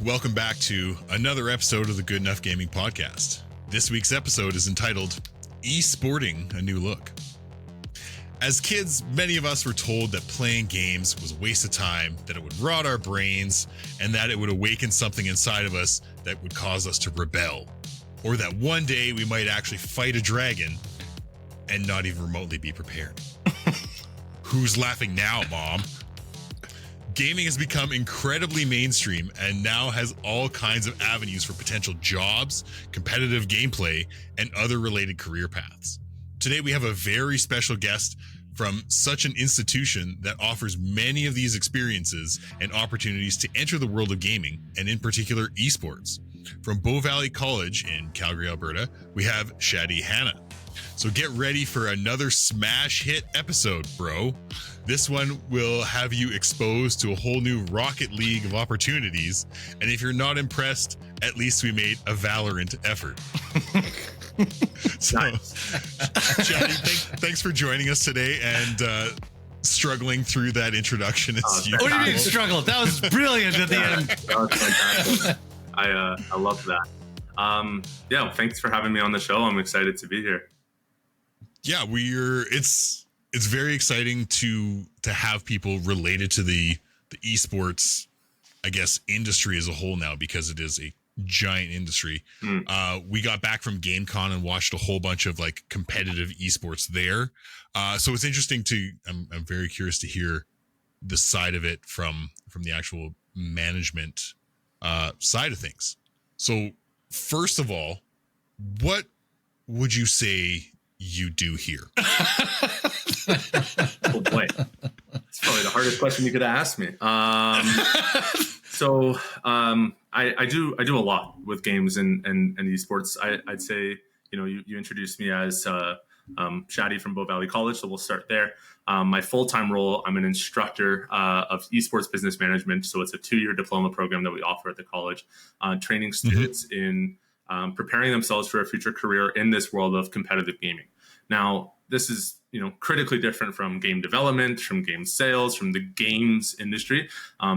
welcome back to another episode of the Good Enough Gaming Podcast. This week's episode is entitled Esporting a New Look. As kids, many of us were told that playing games was a waste of time, that it would rot our brains, and that it would awaken something inside of us that would cause us to rebel. Or that one day we might actually fight a dragon and not even remotely be prepared. Who's laughing now, Mom? Gaming has become incredibly mainstream and now has all kinds of avenues for potential jobs, competitive gameplay, and other related career paths. Today, we have a very special guest from such an institution that offers many of these experiences and opportunities to enter the world of gaming, and in particular, esports. From Bow Valley College in Calgary, Alberta, we have Shadi Hanna. So get ready for another smash hit episode, bro. This one will have you exposed to a whole new Rocket League of opportunities. And if you're not impressed, at least we made a Valorant effort. So, Shadi, thanks for joining us today and struggling through that introduction. What do you mean struggled? That was brilliant at the end. That was fantastic. I love that. Yeah, thanks for having me on the show. I'm excited to be here. Yeah, it's very exciting to have people related to the esports, I guess, industry as a whole now, because it is a giant industry. We got back from GameCon and watched a whole bunch of like competitive esports there. So it's interesting I'm very curious to hear the side of it from the actual management side of things. So first of all, what would you say you do here? Oh boy, it's probably the hardest question you could have asked me. I do a lot with games and esports. I'd say, you introduced me as Shadi from Bow Valley College, so we'll start there. My full-time role, I'm an instructor of esports business management. So it's a 2-year diploma program that we offer at the college, training students in preparing themselves for a future career in this world of competitive gaming. Now, this is, critically different from game development, from game sales, from the games industry.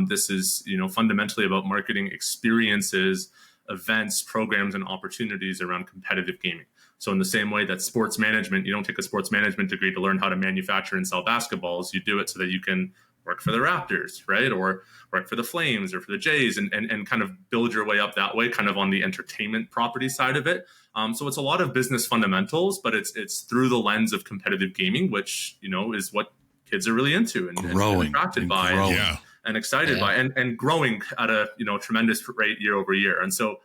This is, fundamentally about marketing experiences, events, programs, and opportunities around competitive gaming. So in the same way that sports management, you don't take a sports management degree to learn how to manufacture and sell basketballs. You do it so that you can work for the Raptors, right? Or work for the Flames or for the Jays and kind of build your way up that way, kind of on the entertainment property side of it. So it's a lot of business fundamentals, but it's through the lens of competitive gaming, which, is what kids are really into and attracted by and excited by and growing at a, tremendous rate year over year. And so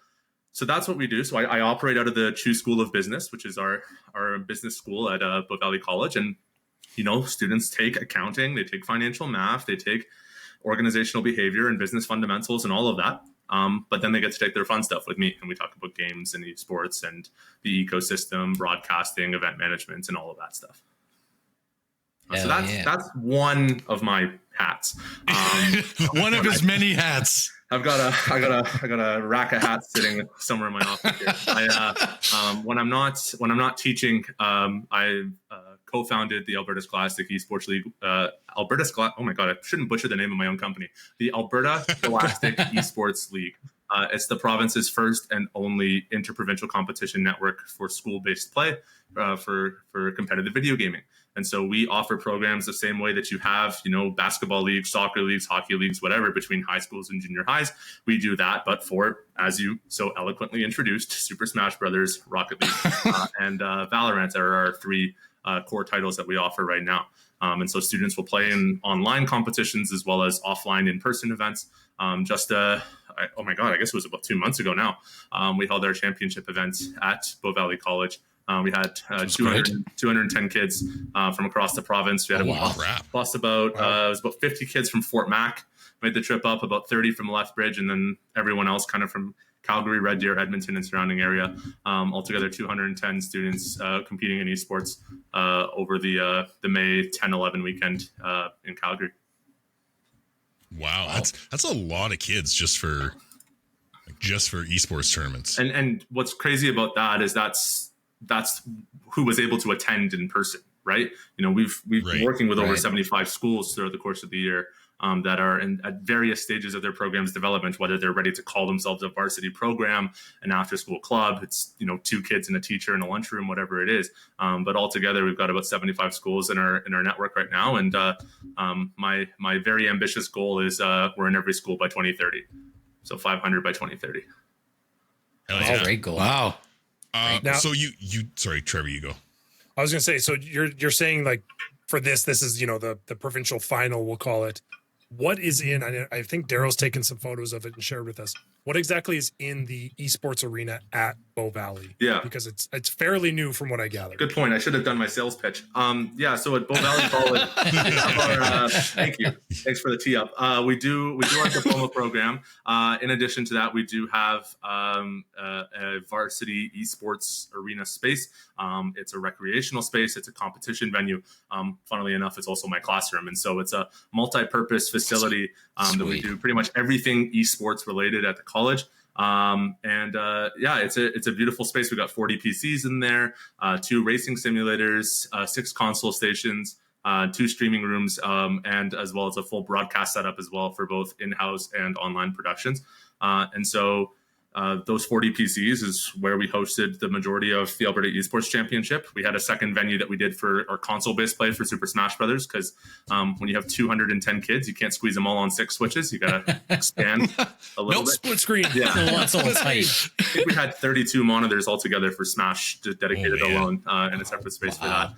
that's what we do. So I operate out of the Chu School of Business, which is our business school at Bow Valley College. And students take accounting, they take financial math, they take organizational behavior and business fundamentals and all of that. But then they get to take their fun stuff with me, and we talk about games and esports and the ecosystem, broadcasting, event management, and all of that stuff. So that's one of my hats. One of his many hats. I got a rack of hats sitting somewhere in my office here. When I'm not teaching, I co-founded the Alberta Scholastic Esports League. Oh my God, I shouldn't butcher the name of my own company. The Alberta Scholastic Esports League. It's the province's first and only interprovincial competition network for school-based play for competitive video gaming. And so we offer programs the same way that you have, basketball leagues, soccer leagues, hockey leagues, whatever, between high schools and junior highs. We do that, but for, as you so eloquently introduced, Super Smash Brothers, Rocket League, and Valorant are our 3 core titles that we offer right now. And so students will play in online competitions as well as offline in-person events. Oh my God, I guess it was about 2 months ago now. We held our championship event at Bow Valley College. We had 210 kids from across the province. We had plus it was about 50 kids from Fort Mac made the trip up, about 30 from Lethbridge, and then everyone else kind of from Calgary, Red Deer, Edmonton, and surrounding area. Altogether 210 students competing in esports over the May 10-11 weekend in Calgary. Wow, that's a lot of kids just for esports tournaments. And what's crazy about that is that's who was able to attend in person, right? We've been working with over 75 schools throughout the course of the year. that are at various stages of their program's development, whether they're ready to call themselves a varsity program, an after-school club. It's 2 kids and a teacher in a lunchroom, whatever it is. But altogether, we've got about 75 schools in our network right now. And my very ambitious goal is we're in every school by 2030, so 500 by 2030. Yeah. Great goal. Wow. Now, so you sorry, Trevor, you go. I was going to say, so you're saying like for this is, the provincial final, we'll call it. What is in, I think Daryl's taken some photos of it and shared with us. What exactly is in the esports arena at Bow Valley? Yeah. Because it's fairly new from what I gathered. Good point. I should have done my sales pitch. So at Bow Valley College, thank you. Thanks for the tee up. We do our diploma program. In addition to that, we do have a varsity esports arena space. It's a recreational space. It's a competition venue. Funnily enough, it's also my classroom. And so it's a multi-purpose facility that we do pretty much everything esports related at the college. It's a beautiful space. We've got 40 PCs in there, 2 racing simulators, 6 console stations, 2 streaming rooms, and as well as a full broadcast setup as well for both in-house and online productions. Those 40 PCs is where we hosted the majority of the Alberta Esports Championship. We had a second venue that we did for our console-based play for Super Smash Brothers because when you have 210 kids, you can't squeeze them all on 6 switches. You got to expand a little bit. Split screen. Yeah. That's all tight. I think we had 32 monitors altogether for Smash dedicated alone in a separate space for that.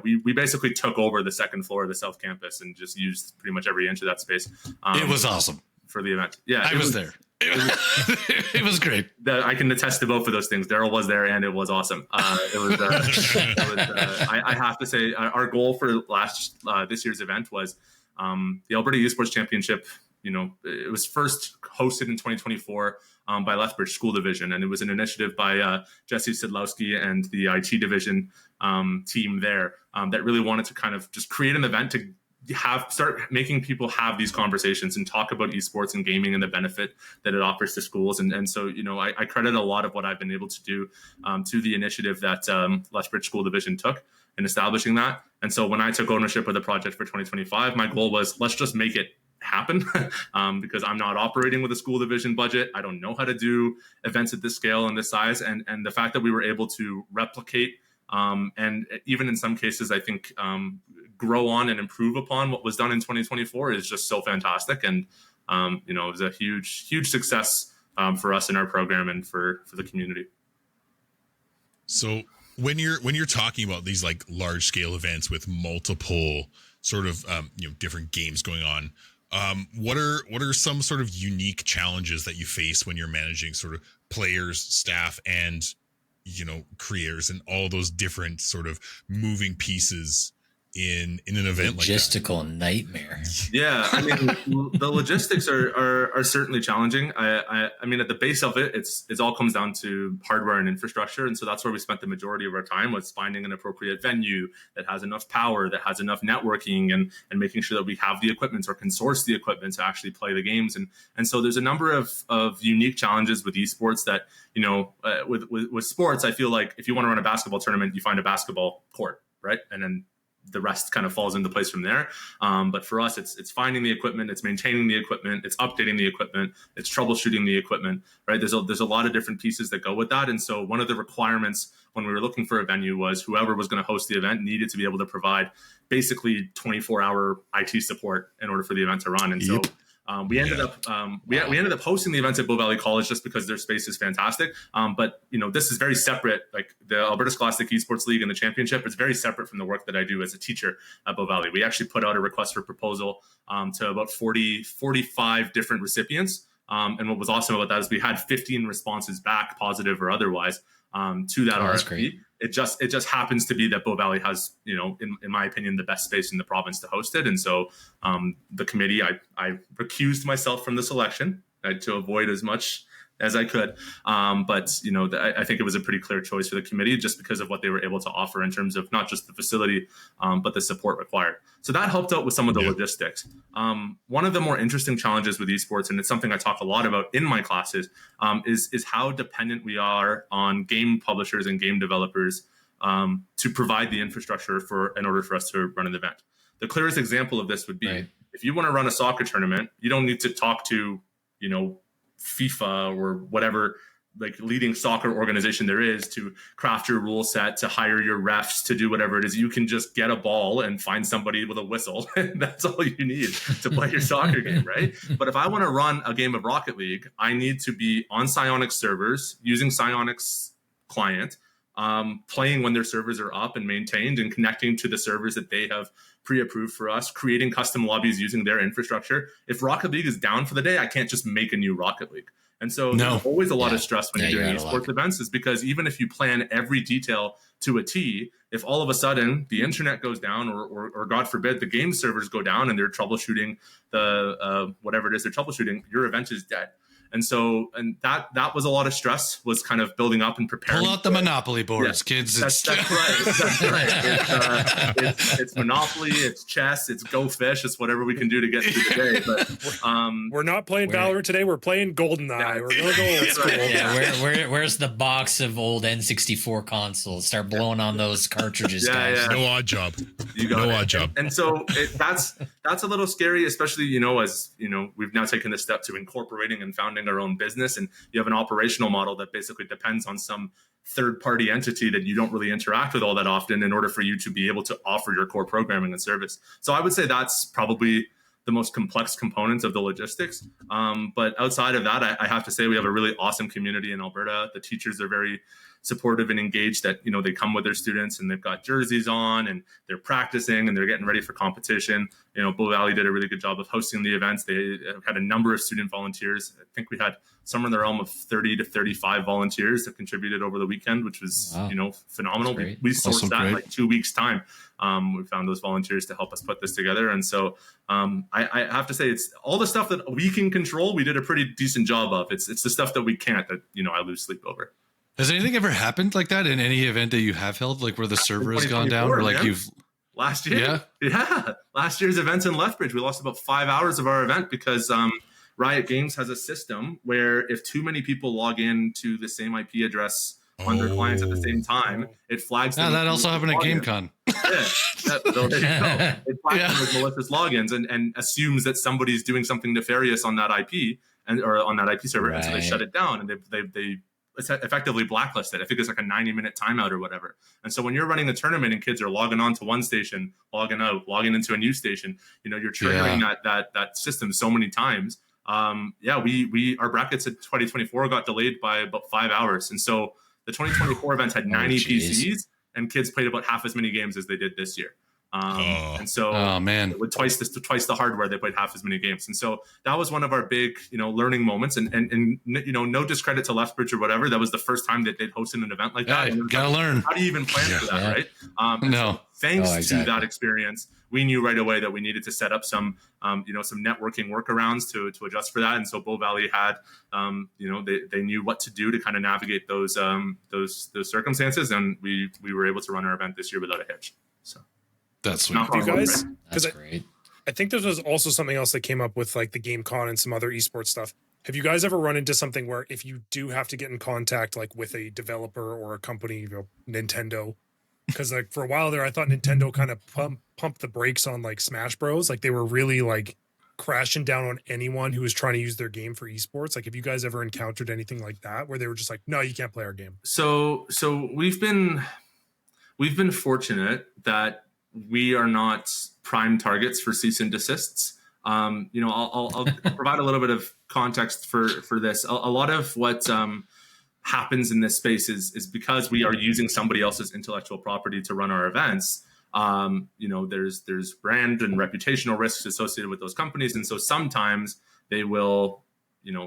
We basically took over the second floor of the South Campus and just used pretty much every inch of that space. It was awesome for the event. Yeah, I was there. It was great. I can attest to both of those things. Daryl was there, and it was awesome. I have to say, our goal for this year's event was the Alberta Esports Championship. It was first hosted in 2024 by Lethbridge School Division, and it was an initiative by Jesse Sidlowski and the IT division team there that really wanted to kind of just create an event to start making people have these conversations and talk about esports and gaming and the benefit that it offers to schools. And so, I credit a lot of what I've been able to do to the initiative that Lethbridge School Division took in establishing that. And so when I took ownership of the project for 2025, my goal was let's just make it happen because I'm not operating with a school division budget. I don't know how to do events at this scale and this size. And the fact that we were able to replicate and even in some cases, I think, grow on and improve upon what was done in 2024 is just so fantastic. And, it was a huge success for us in our program and for the community. So when you're talking about these like large scale events with multiple sort of, different games going on, what are some sort of unique challenges that you face when you're managing sort of players, staff, and creators and all those different sort of moving pieces in an event like that? Logistical nightmare. Yeah, I mean, the logistics are certainly challenging. I mean, at the base of it, it all comes down to hardware and infrastructure, and so that's where we spent the majority of our time, was finding an appropriate venue that has enough power, that has enough networking, and making sure that we have the equipment or can source the equipment to actually play the games. And so there's a number of unique challenges with esports that, with sports, I feel like if you want to run a basketball tournament, you find a basketball court, right? And then the rest kind of falls into place from there. But for us, it's finding the equipment, it's maintaining the equipment, it's updating the equipment, it's troubleshooting the equipment, right? There's a lot of different pieces that go with that. And so one of the requirements when we were looking for a venue was whoever was going to host the event needed to be able to provide basically 24-hour IT support in order for the event to run. And so we ended up we ended up hosting the events at Bow Valley College just because their space is fantastic. But this is very separate. Like the Alberta Scholastic Esports League and the championship is very separate from the work that I do as a teacher at Bow Valley. We actually put out a request for proposal to about 45 different recipients. And what was awesome about that is we had 15 responses back, positive or otherwise, to that RFP. Great. It just happens to be that Bow Valley has, in my opinion, the best space in the province to host it. And so the committee, I recused myself from the selection to avoid as much as I could. But I think it was a pretty clear choice for the committee just because of what they were able to offer in terms of not just the facility, but the support required. So that helped out with some of the logistics. One of the more interesting challenges with esports, and it's something I talk a lot about in my classes, is how dependent we are on game publishers and game developers to provide the infrastructure in order for us to run an event. The clearest example of this would be if you want to run a soccer tournament, you don't need to talk to, FIFA or whatever like leading soccer organization there is to craft your rule set, to hire your refs, to do whatever it is. You can just get a ball and find somebody with a whistle. And that's all you need to play your soccer game, right? But if I want to run a game of Rocket League, I need to be on Psyonix servers using Psyonix client, playing when their servers are up and maintained, and connecting to the servers that they have pre-approved for us, creating custom lobbies using their infrastructure. If Rocket League is down for the day, I can't just make a new Rocket League. And so there's always a lot of stress when you're doing esports events, is because even if you plan every detail to a T, if all of a sudden the internet goes down, or God forbid, the game servers go down and they're troubleshooting the whatever it is they're troubleshooting, your event is dead. And so, that was a lot of stress, was kind of building up and preparing. Pull out the Monopoly boards, kids. That's right. That's right. It's Monopoly, it's chess, it's Go Fish, it's whatever we can do to get through the day. But we're not playing Valorant today. We're playing GoldenEye. Yeah, we're gonna go old school. Yeah, where's the box of old N64 consoles? Start blowing on those cartridges, guys. Yeah. No odd job. You got odd job. And so that's a little scary, especially as we've now taken the step to incorporating and founding our own business, and you have an operational model that basically depends on some third-party entity that you don't really interact with all that often in order for you to be able to offer your core programming and service. So I would say that's probably the most complex components of the logistics. But outside of that, I have to say we have a really awesome community in Alberta. The teachers are very supportive and engaged, that they come with their students and they've got jerseys on and they're practicing and they're getting ready for competition. Bow Valley did a really good job of hosting the events. They had a number of student volunteers. I think we had somewhere in the realm of 30 to 35 volunteers that contributed over the weekend, which was phenomenal. We sourced that in like 2 weeks time. We found those volunteers to help us put this together. And so I have to say, it's all the stuff that we can control, we did a pretty decent job of. It's the stuff that we can't, that I lose sleep over. Has anything ever happened like that in any event that you have held, like where the server has gone down, or like you've last year? Yeah. Last year's events in Lethbridge, we lost about 5 hours of our event because Riot Games has a system where if too many people log in to the same IP address on their clients at the same time, it flags them. That also happened at GameCon. So there you go. It flags them as malicious logins and assumes that somebody's doing something nefarious on that IP or on that IP server, and so they shut it down, and they effectively blacklisted. I think it's like a 90-minute timeout or whatever. And so when you're running a tournament and kids are logging on to one station, logging out, logging into a new station, you're triggering that system so many times. Our brackets at 2024 got delayed by about 5 hours. And so the 2024 events had 90 PCs, and kids played about half as many games as they did this year. And so with twice the hardware, they played half as many games. And so that was one of our big, learning moments, and no discredit to Lethbridge or whatever. That was the first time that they'd hosted an event like that. Gotta learn. How do you even plan for that? Right. So thanks to that experience, we knew right away that we needed to set up some networking workarounds to adjust for that. And so Bow Valley had, they knew what to do to kind of navigate those circumstances. And we were able to run our event this year without a hitch. So. That's sweet. You guys, that's great. I think there was also something else that came up with like the GameCon and some other esports stuff. Have you guys ever run into something where if you do have to get in contact like with a developer or a company, Nintendo, because like for a while there, I thought Nintendo kind of pumped the brakes on like Smash Bros. Like they were really like crashing down on anyone who was trying to use their game for esports. Like have you guys ever encountered anything like that where they were just like, no, you can't play our game? So we've been fortunate that we are not prime targets for cease and desists. I'll provide a little bit of context for this. A lot of what happens in this space is because we are using somebody else's intellectual property to run our events. There's brand and reputational risks associated with those companies, and so sometimes they will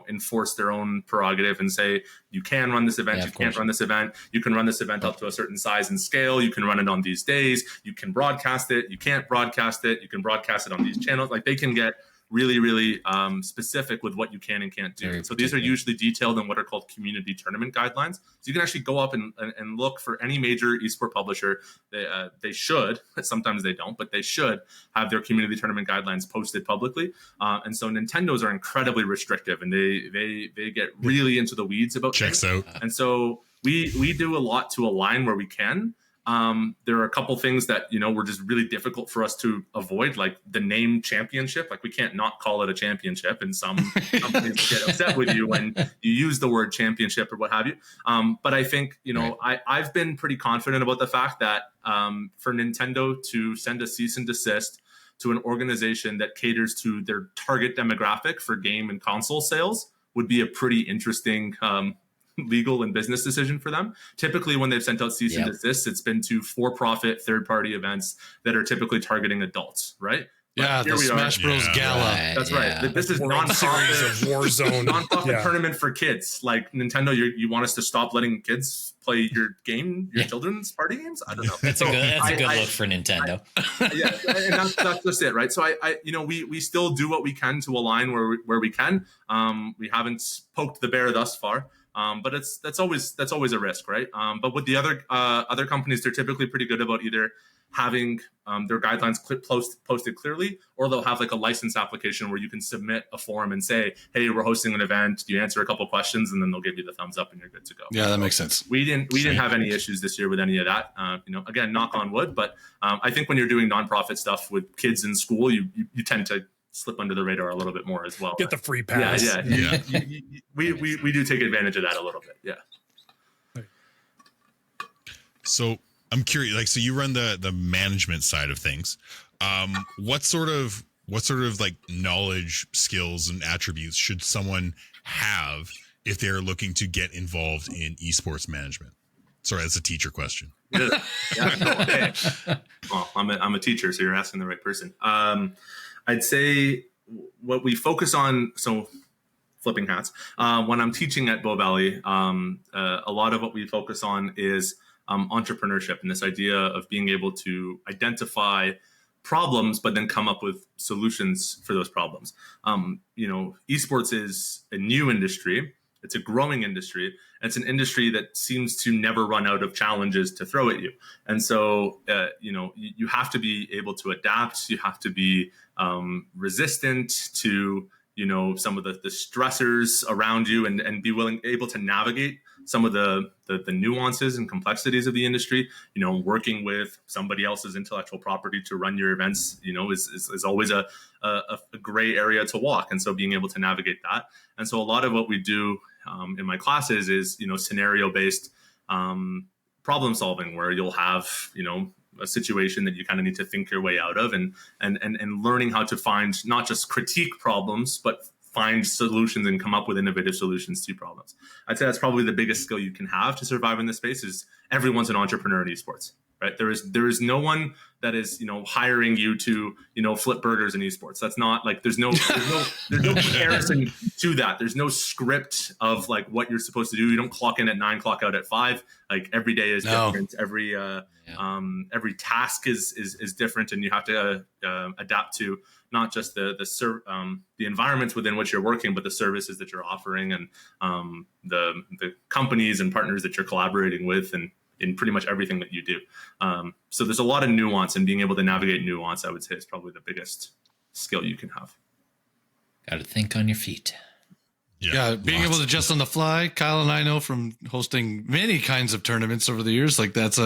enforce their own prerogative and say, you can run this event, you can't run this event, you can run this event up to a certain size and scale, you can run it on these days, you can broadcast it, you can't broadcast it, you can broadcast it on these channels. Like they can get really, really specific with what you can and can't do. So these are usually detailed in what are called community tournament guidelines. So you can actually go up and look for any major esport publisher. They should, sometimes they don't, but they should have their community tournament guidelines posted publicly. And so Nintendos are incredibly restrictive, and they get really into the weeds about checks things. out. And so we do a lot to align where we can. There are a couple things that, were just really difficult for us to avoid, like the name championship. Like we can't not call it a championship, and some companies get upset with you when you use the word championship or what have you. But I think, I've been pretty confident about the fact that for Nintendo to send a cease and desist to an organization that caters to their target demographic for game and console sales would be a pretty interesting legal and business decision for them. Typically, when they've sent out cease and desist, it's been to for-profit third-party events that are typically targeting adults, right? Yeah, the Smash Bros. Gala. Right, That's right. This is non-profit Warzone tournament for kids. Like Nintendo, you want us to stop letting kids play your game, your children's party games? I don't know. That's a good look for Nintendo. And that's just it, right? So we still do what we can to align where we can. We haven't poked the bear thus far. But that's always a risk, right? But with the other companies, they're typically pretty good about either having their guidelines posted clearly, or they'll have like a license application where you can submit a form and say, "Hey, we're hosting an event. Do you answer a couple questions?" And then they'll give you the thumbs up, and you're good to go. Yeah, that makes sense. We didn't have any issues this year with any of that. Again, knock on wood. But I think when you're doing nonprofit stuff with kids in school, you tend to slip under the radar a little bit more as well. Get the free pass. Yeah. We do take advantage of that a little bit. Yeah. So I'm curious, like, so you run the management side of things. What sort of like knowledge, skills, and attributes should someone have if they're looking to get involved in esports management? Sorry, that's a teacher question. Yeah, no, okay. Well, I'm a teacher, so you're asking the right person. I'd say what we focus on, so flipping hats, when I'm teaching at Bow Valley, a lot of what we focus on is entrepreneurship and this idea of being able to identify problems, but then come up with solutions for those problems. Esports is a new industry. It's a growing industry. It's an industry that seems to never run out of challenges to throw at you. And so, you have to be able to adapt. You have to be resistant to, some of the stressors around you and be able to navigate some of the nuances and complexities of the industry. Working with somebody else's intellectual property to run your events, is always a gray area to walk. And so being able to navigate that. And so a lot of what we do in my classes is, scenario-based problem solving, where you'll have, a situation that you kind of need to think your way out of, and learning how to find, not just critique problems, but find solutions and come up with innovative solutions to problems. I'd say that's probably the biggest skill you can have to survive in this space. Is everyone's an entrepreneur in esports, right? There is no one that is, hiring you to, flip burgers in esports. That's not like, there's no comparison to that. There's no script of like what you're supposed to do. You don't clock in at 9, clock out at 5. Like every day is different. Every task is different, and you have to adapt to not just the environments within which you're working, but the services that you're offering, and the companies and partners that you're collaborating with, and in pretty much everything that you do. So there's a lot of nuance, and being able to navigate nuance, I would say, is probably the biggest skill you can have. Got to think on your feet. Yeah, being able to adjust on the fly. Kyle and I know from hosting many kinds of tournaments over the years, like that's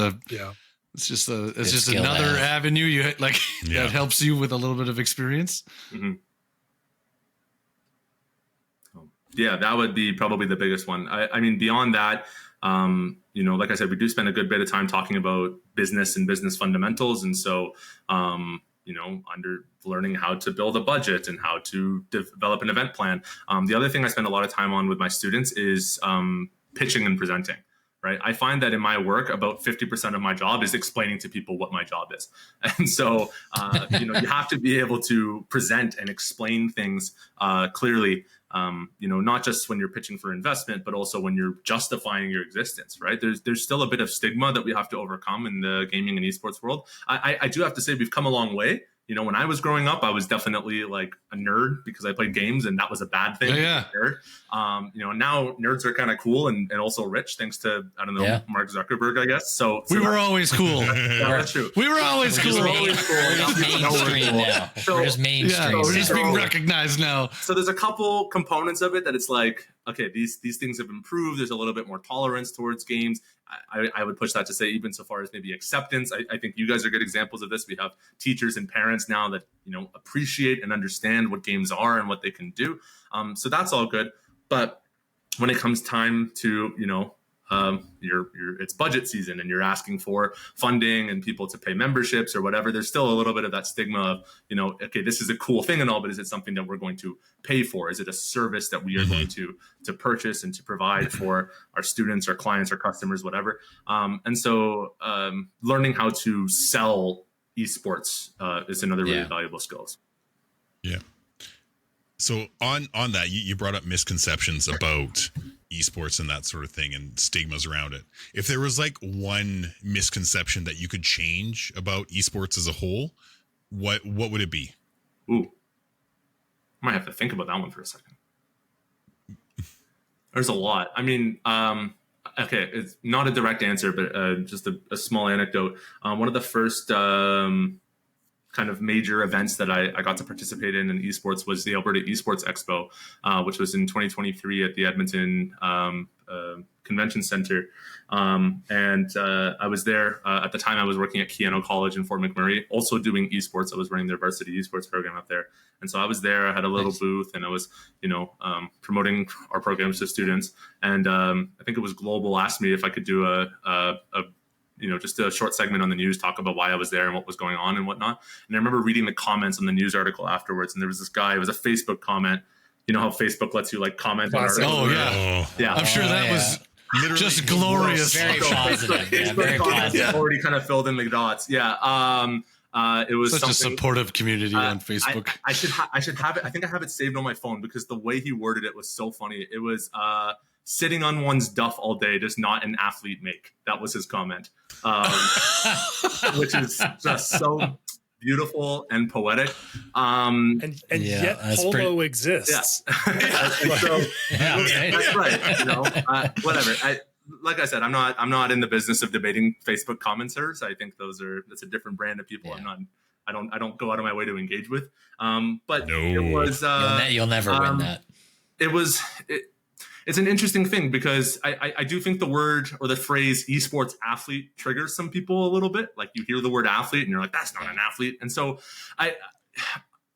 it's just another avenue that helps you with a little bit of experience. Mm-hmm. Yeah, that would be probably the biggest one. I mean, beyond that, like I said, we do spend a good bit of time talking about business and business fundamentals. And so, under learning how to build a budget and how to develop an event plan. The other thing I spend a lot of time on with my students is pitching and presenting. Right. I find that in my work, about 50% of my job is explaining to people what my job is. And so, you have to be able to present and explain things clearly, not just when you're pitching for investment, but also when you're justifying your existence. Right. There's still a bit of stigma that we have to overcome in the gaming and esports world. I do have to say we've come a long way. When I was growing up, I was definitely like a nerd because I played games, and that was a bad thing. Yeah. Nerd. Now nerds are kind of cool and also rich, thanks to, Mark Zuckerberg, I guess. So we were always cool. That's true. We were always cool. We're just mainstream now. We're just mainstream. We're just being recognized now. So there's a couple components of it that it's like, okay, these things have improved. There's a little bit more tolerance towards games. I would push that to say even so far as maybe acceptance. I think you guys are good examples of this. We have teachers and parents now that, appreciate and understand what games are and what they can do. So that's all good. But when it comes time to, it's budget season and you're asking for funding and people to pay memberships or whatever, there's still a little bit of that stigma of, okay, this is a cool thing and all, but is it something that we're going to pay for? Is it a service that we are going to purchase and to provide for our students, our clients, our customers, whatever? And so learning how to sell esports is another really valuable skill. Yeah. So on that, you brought up misconceptions about esports and that sort of thing and stigmas around it. If there was like one misconception that you could change about esports as a whole, what would it be? Ooh, I might have to think about that one for a second. There's a lot. I mean, okay, it's not a direct answer, but just a small anecdote. One of the first kind of major events that I got to participate in esports was the Alberta Esports Expo, which was in 2023 at the Edmonton Convention Center. And I was there at the time. I was working at Keano College in Fort McMurray, also doing esports. I was running their varsity esports program up there. And so I was there. I had a little booth and I was, promoting our programs to students. And I think it was Global asked me if I could do just a short segment on the news, talk about why I was there and what was going on and whatnot. And I remember reading the comments on the news article afterwards. And there was this guy, it was a Facebook comment. You know how Facebook lets you like comment on articles? Oh, yeah. Yeah. I'm sure that was literally just glorious. Very positive. Facebook comments already kind of filled in the dots. Yeah. It was such a supportive community on Facebook. I should have it. I think I have it saved on my phone because the way he worded it was so funny. It was, sitting on one's duff all day does not an athlete make. That was his comment, which is just so beautiful and poetic. And yet polo exists. Yeah. That's right. Whatever. Like I said, I'm not in the business of debating Facebook commenters. I think that's a different brand of people. Yeah. I don't go out of my way to engage with. But no. It was you'll never win that. It's an interesting thing because I do think the word or the phrase esports athlete triggers some people a little bit. Like you hear the word athlete and you're like, that's not an athlete. And so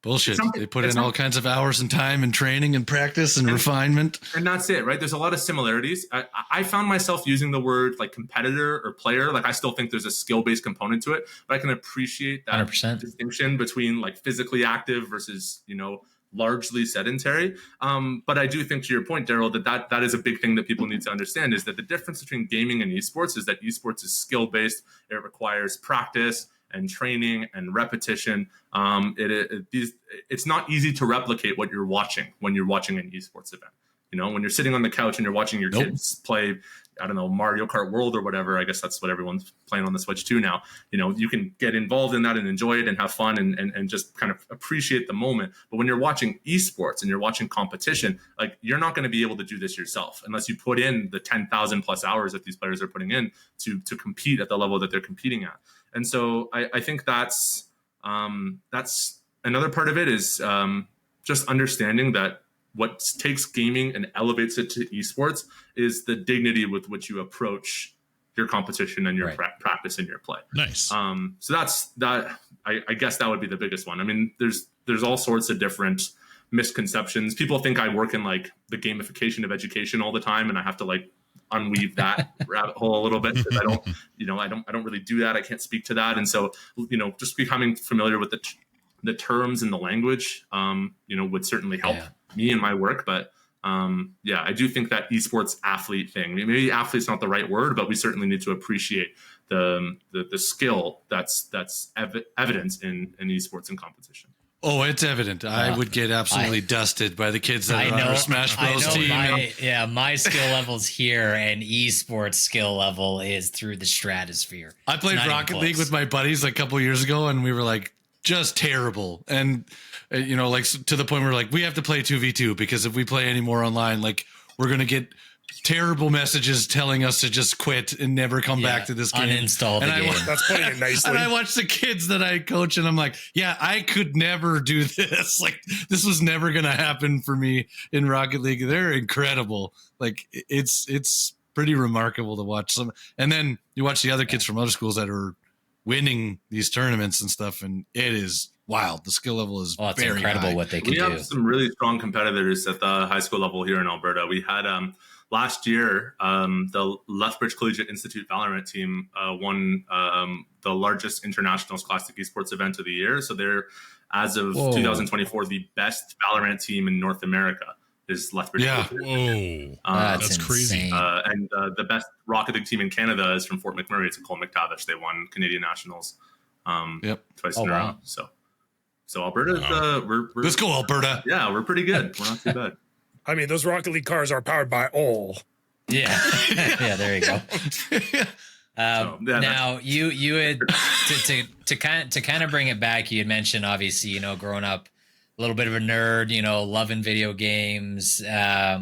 bullshit. They put in all kinds of hours and time and training and practice and refinement. And that's it, right? There's a lot of similarities. I found myself using the word like competitor or player. Like I still think there's a skill-based component to it, but I can appreciate that 100%. distinction between like physically active versus, largely sedentary. But I do think to your point, Daryl, that is a big thing that people need to understand is that the difference between gaming and esports is that esports is skill-based. It requires practice and training and repetition. It's not easy to replicate what you're watching when you're watching an esports event. When you're sitting on the couch and you're watching your kids play, I don't know, Mario Kart World or whatever. I guess that's what everyone's playing on the Switch too now. You can get involved in that and enjoy it and have fun and just kind of appreciate the moment. But when you're watching esports and you're watching competition, like you're not going to be able to do this yourself unless you put in the 10,000 plus hours that these players are putting in to compete at the level that they're competing at. And so I think that's another part of it is just understanding that what takes gaming and elevates it to esports is the dignity with which you approach your competition and your practice and your play. Nice. So that's that. I guess that would be the biggest one. I mean, there's all sorts of different misconceptions. People think I work in like the gamification of education all the time, and I have to like unweave that rabbit hole a little bit because I don't really do that. I can't speak to that, and so just becoming familiar with the terms and the language, would certainly help me in my work. But I do think that esports athlete thing, maybe athlete's not the right word, but we certainly need to appreciate the skill that's evident in esports and competition. Oh, it's evident. I would get absolutely dusted by the kids that are on our Smash Bros team. My skill level's here, and esports skill level is through the stratosphere. I played Rocket League with my buddies a couple years ago, and we were like just terrible. And like to the point where like we have to play 2v2 because if we play any more online, like we're gonna get terrible messages telling us to just quit and never come back to this game. Uninstall the game. That's putting it nicely. And I watch the kids that I coach and I'm like, yeah, I could never do this. Like this was never going to happen for me in Rocket League. They're incredible. Like it's pretty remarkable to watch some. And then you watch the other kids from other schools that are winning these tournaments and stuff, and it is wild. The skill level is it's very incredible high. what they can do. We have some really strong competitors at the high school level here in Alberta. We had last year, the Lethbridge Collegiate Institute Valorant team won the largest internationals classic esports event of the year. So they're, as of 2024, the best Valorant team in North America is Lethbridge. Yeah. Collegiate. Whoa. That's crazy. And the best Rocket League team in Canada is from Fort McMurray. It's a Cole McTavish. They won Canadian Nationals twice in a row. So Alberta, we're let's go Alberta. Yeah, we're pretty good. We're not too bad. I mean, those Rocket League cars are powered by all. Yeah. Yeah, there you go. Now you had to kind of bring it back. You had mentioned, obviously, you know, growing up a little bit of a nerd, you know, loving video games. I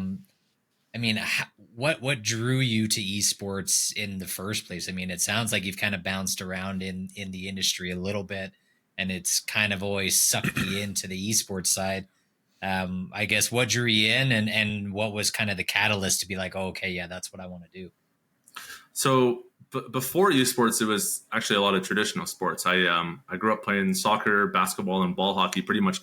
mean, what drew you to esports in the first place? I mean, it sounds like you've kind of bounced around in the industry a little bit, and it's kind of always sucked you into the esports side. I guess what drew you in, and what was kind of the catalyst to be like, oh, okay, yeah, that's what I want to do. So before esports, it was actually a lot of traditional sports. I grew up playing soccer, basketball, and ball hockey pretty much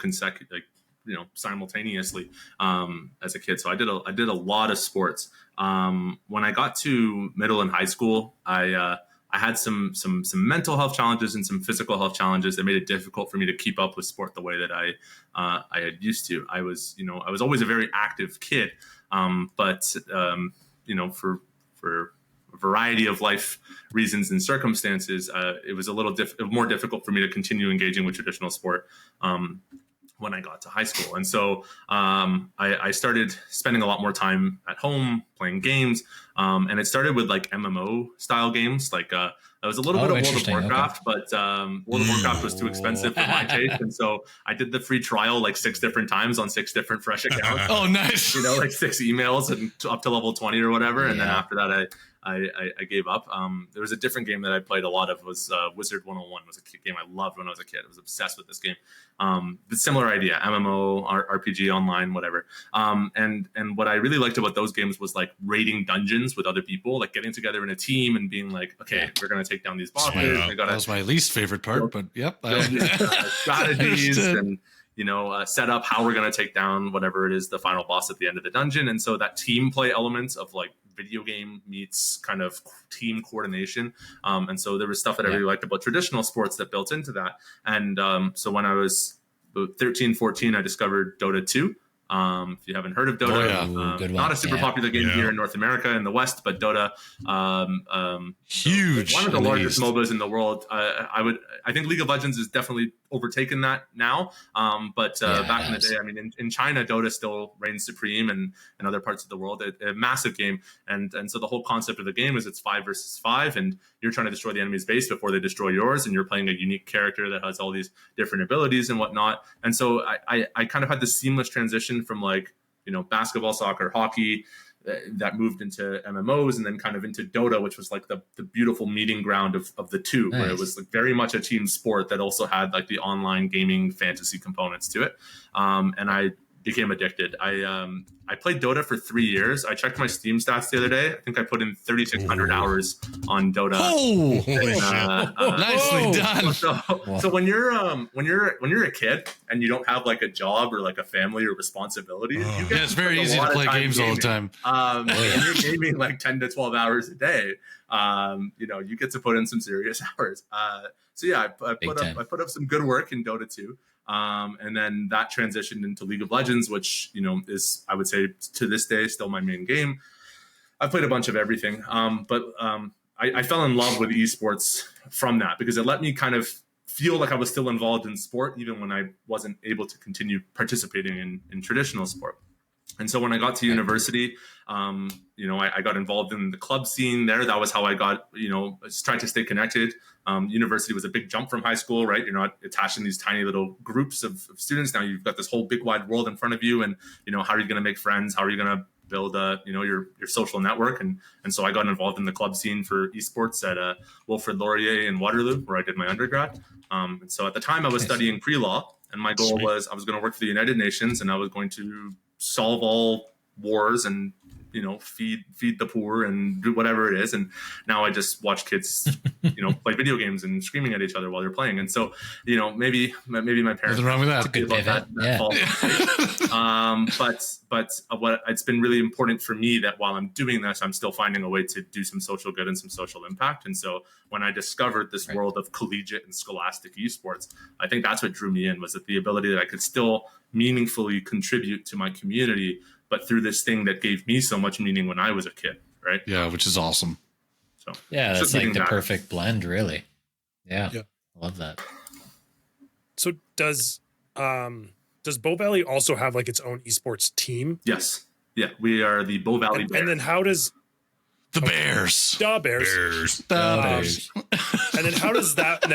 simultaneously as a kid. So I did a lot of sports. When I got to middle and high school, I had some mental health challenges and some physical health challenges that made it difficult for me to keep up with sport the way that I had used to. I was always a very active kid, but for a variety of life reasons and circumstances, it was a little more difficult for me to continue engaging with traditional sport when I got to high school. And so I started spending a lot more time at home playing games. And it started with like MMO style games. Like it was a little bit of World of Warcraft, but World of Warcraft was too expensive for my taste. And so I did the free trial like 6 different times on 6 different fresh accounts. Oh, nice. You know, like 6 emails and up to level 20 or whatever. And then after that, I gave up. There was a different game that I played a lot of, was Wizard 101. Was a game I loved when I was a kid. I was obsessed with this game. But similar idea, MMO, RPG, online, whatever. And what I really liked about those games was like raiding dungeons with other people, like getting together in a team and being like, okay, we're going to take down these bosses. That was my least favorite part, but yep. Strategies and, set up how we're going to take down whatever it is, the final boss at the end of the dungeon. And so that team play element of like video game meets kind of team coordination. And so there was stuff that I really liked about traditional sports that built into that. And so when I was 13, 14, I discovered Dota 2. If you haven't heard of Dota, not a super popular game here in North America in the West, but Dota, huge, one of the largest MOBAs in the world. I think League of Legends has definitely overtaken that now. But back in the day, I mean, in China, Dota still reigns supreme, and in other parts of the world, a massive game. And so the whole concept of the game is it's 5 versus 5, and you're trying to destroy the enemy's base before they destroy yours, and you're playing a unique character that has all these different abilities and whatnot. And so I kind of had this seamless transition from like, basketball, soccer, hockey, that moved into MMOs, and then kind of into Dota, which was like the beautiful meeting ground of the two, where it was like very much a team sport that also had like the online gaming fantasy components to it. And I became addicted. I played Dota for 3 years. I checked my Steam stats the other day. I think I put in 3,600 hours on Dota. Nicely done. So when you're a kid and you don't have like a job or like a family or responsibilities, you get it's very easy to play games all the time. And you're gaming like 10 to 12 hours a day. You get to put in some serious hours. I put up some good work in Dota 2. And then that transitioned into League of Legends, which, is, I would say, to this day, still my main game. I've played a bunch of everything. But I fell in love with esports from that, because it let me kind of feel like I was still involved in sport, even when I wasn't able to continue participating in traditional sport. And so when I got to university, I got involved in the club scene there. That was how I got, tried to stay connected. University was a big jump from high school, right? You're not attached in these tiny little groups of students. Now you've got this whole big wide world in front of you. And, how are you going to make friends? How are you going to build, your social network? And so I got involved in the club scene for esports at Wilfrid Laurier in Waterloo, where I did my undergrad. And so at the time I was studying pre-law, and my goal was I was going to work for the United Nations, and I was going to solve all wars and feed the poor and do whatever it is. And now I just watch kids, play video games and screaming at each other while they're playing. And so, maybe my parents. Nothing wrong with that. Good pivot. But what it's been really important for me that while I'm doing this, I'm still finding a way to do some social good and some social impact. And so when I discovered this world of collegiate and scholastic esports, I think that's what drew me in, was that the ability that I could still meaningfully contribute to my community, but through this thing that gave me so much meaning when I was a kid, right? Yeah, which is awesome. So yeah, that's like the perfect blend, really. Yeah. I love that. So does Bow Valley also have like its own esports team? Yes. Yeah, we are the Bow Valley Bears. And then how does the Bears? The Bears. And then how does that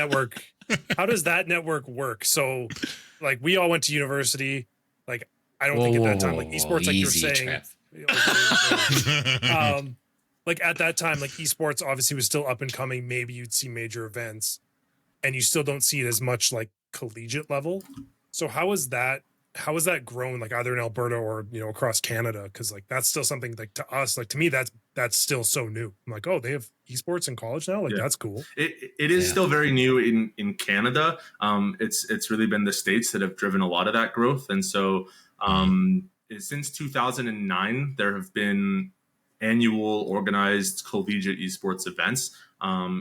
network work? So like we all went to university. Like I don't think at that time, like esports, like you're saying, like at that time, like esports obviously was still up and coming. Maybe you'd see major events, and you still don't see it as much like collegiate level. So how is that grown, like either in Alberta or across Canada? Because like that's still something like to us, like to me, that's still so new. I'm like, oh, they have esports in college now. Like that's cool. It is still very new in Canada. It's really been the States that have driven a lot of that growth, and so. Since 2009, there have been annual organized collegiate esports events.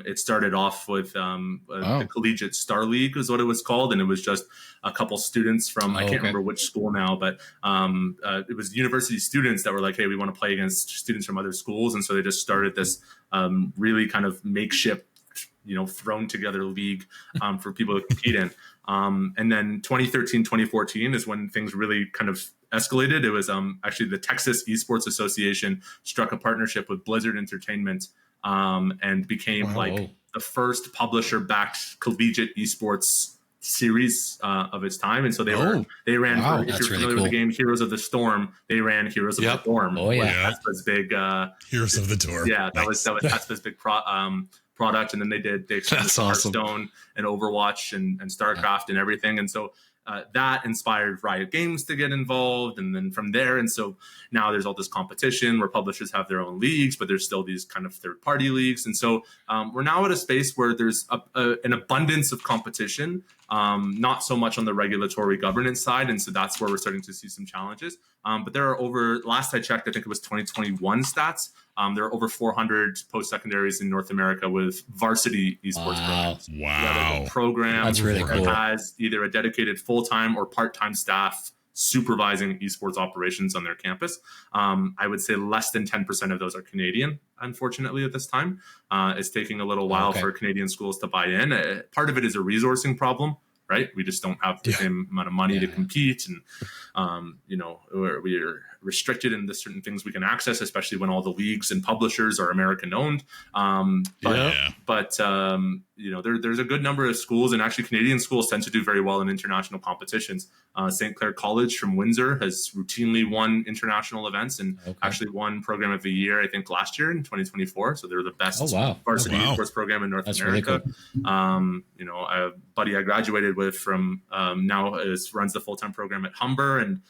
It started off with the Collegiate Star League is what it was called. And it was just a couple students from, I can't remember which school now, but it was university students that were like, hey, we want to play against students from other schools. And so they just started this really kind of makeshift, thrown together league for people to compete in. And then 2013, 2014 is when things really kind of escalated. It was actually the Texas Esports Association struck a partnership with Blizzard Entertainment and became the first publisher-backed collegiate esports series of its time. And so they ran, if you're familiar with the game Heroes of the Storm, they ran Heroes of the Dorm. Oh yeah. That's big Heroes of the Dorm. Yeah, that was Tespa's big product, and then they expanded Hearthstone and Overwatch and StarCraft and everything. And so that inspired Riot Games to get involved, and then from there, and so now there's all this competition where publishers have their own leagues, but there's still these kind of third-party leagues, and so we're now at a space where there's an abundance of competition, not so much on the regulatory governance side, and so that's where we're starting to see some challenges. But there are last I checked, I think it was 2021 stats. There are over 400 post-secondaries in North America with varsity esports programs. Wow. A program That's really cool. that has either a dedicated full-time or part-time staff supervising esports operations on their campus. I would say less than 10% of those are Canadian, unfortunately, at this time. It's taking a little while for Canadian schools to buy in. Part of it is a resourcing problem. Right, we just don't have the same amount of money to compete, and we're restricted in the certain things we can access, especially when all the leagues and publishers are American owned. But there's a good number of schools, and actually Canadian schools tend to do very well in international competitions. St. Clair College from Windsor has routinely won international events and actually won Program of the Year, I think, last year in 2024. So they're the best varsity esports program in North America. Really cool. A buddy I graduated with from now runs the full-time program at Humber, and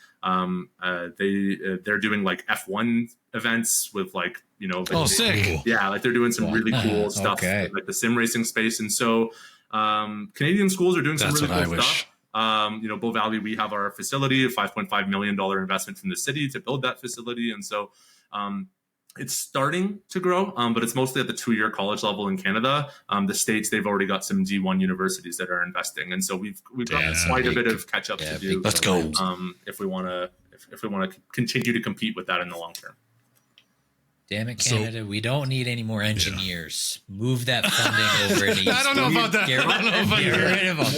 they're doing like F1 events with sick. Yeah, like they're doing some really cool stuff, like the sim racing space. And so Canadian schools are doing some really cool stuff. Bow Valley, we have our facility, a $5.5 million investment from the city to build that facility. And so it's starting to grow, but it's mostly at the 2-year college level in Canada. The States, they've already got some D1 universities that are investing. And so we've got quite a bit of catch up to do. Let's go. If we want to continue to compete with that in the long term. Damn it, Canada. We don't need any more engineers. Move that funding over to I don't know about that. Get rid of them.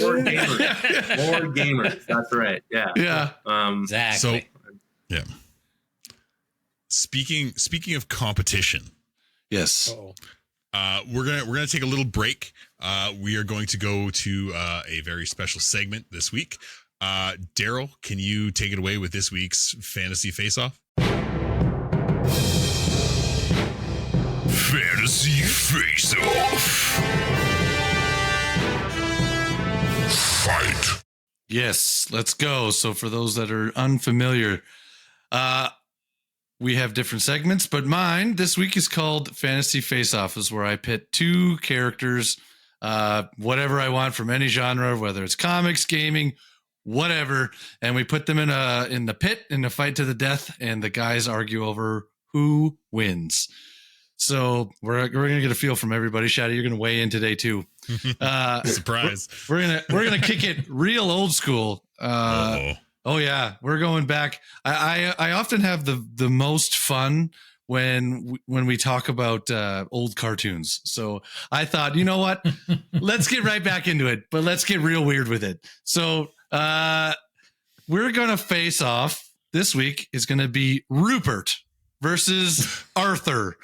More gamers. More gamers. That's right. Yeah. Yeah. Exactly. So, Speaking of competition. Yes. We're gonna take a little break. We are going to go to a very special segment this week. Daryl, can you take it away with this week's Fantasy Face-Off? Fantasy Face-Off. Fight. Yes, let's go. So for those that are unfamiliar, we have different segments, but mine this week is called Fantasy Face-Off, is where I pit two characters, whatever I want from any genre, whether it's comics, gaming, whatever, and we put them in the pit in a fight to the death, and the guys argue over who wins. So we're gonna get a feel from everybody. Shadi, you're gonna weigh in today too. Surprise! We're gonna kick it real old school. Oh yeah, we're going back. I often have the most fun when we talk about old cartoons. So I thought, you know what? Let's get right back into it, but let's get real weird with it. So we're gonna face off this week. Is gonna be Rupert versus Arthur.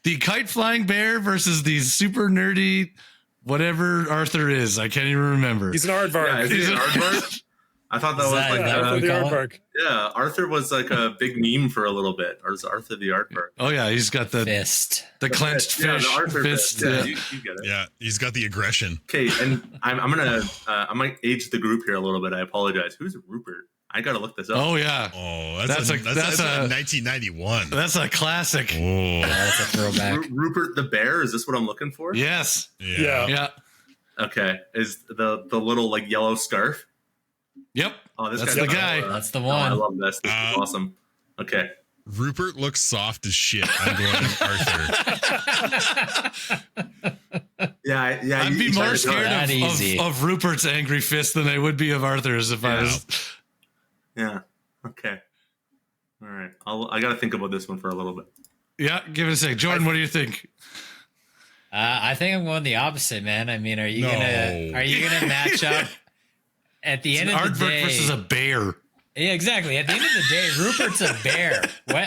The kite flying bear versus the super nerdy whatever Arthur is. I can't even remember. He's an aardvark. Yeah, is he an aardvark? I thought that was like Arthur the aardvark. Yeah, Arthur was like a big meme for a little bit. Or is Arthur the aardvark? Oh yeah, he's got the fist, the clenched fish, the Arthur fist. Yeah, you get it. Yeah, he's got the aggression. Okay, and I might age the group here a little bit. I apologize. Who's Rupert? I gotta look this up. Oh yeah. Oh, that's a 1991. That's a classic. Oh, that's a throwback. Rupert the bear. Is this what I'm looking for? Yes. Yeah. Okay. Is the little like yellow scarf? Yep. Oh, That's the guy. That's the Oh, one. I love this. This is awesome. Okay. Rupert looks soft as shit. I'm going Arthur. Yeah. I'd be more scared of of Rupert's angry fist than I would be of Arthur's if I was. Yeah. Okay. All right. I got to think about this one for a little bit. Yeah. Give it a sec. Jordan, what do you think? I think I'm going the opposite, man. I mean, are you gonna match up at the end of the day versus a bear? Yeah, exactly. At the end of the day, Rupert's a bear.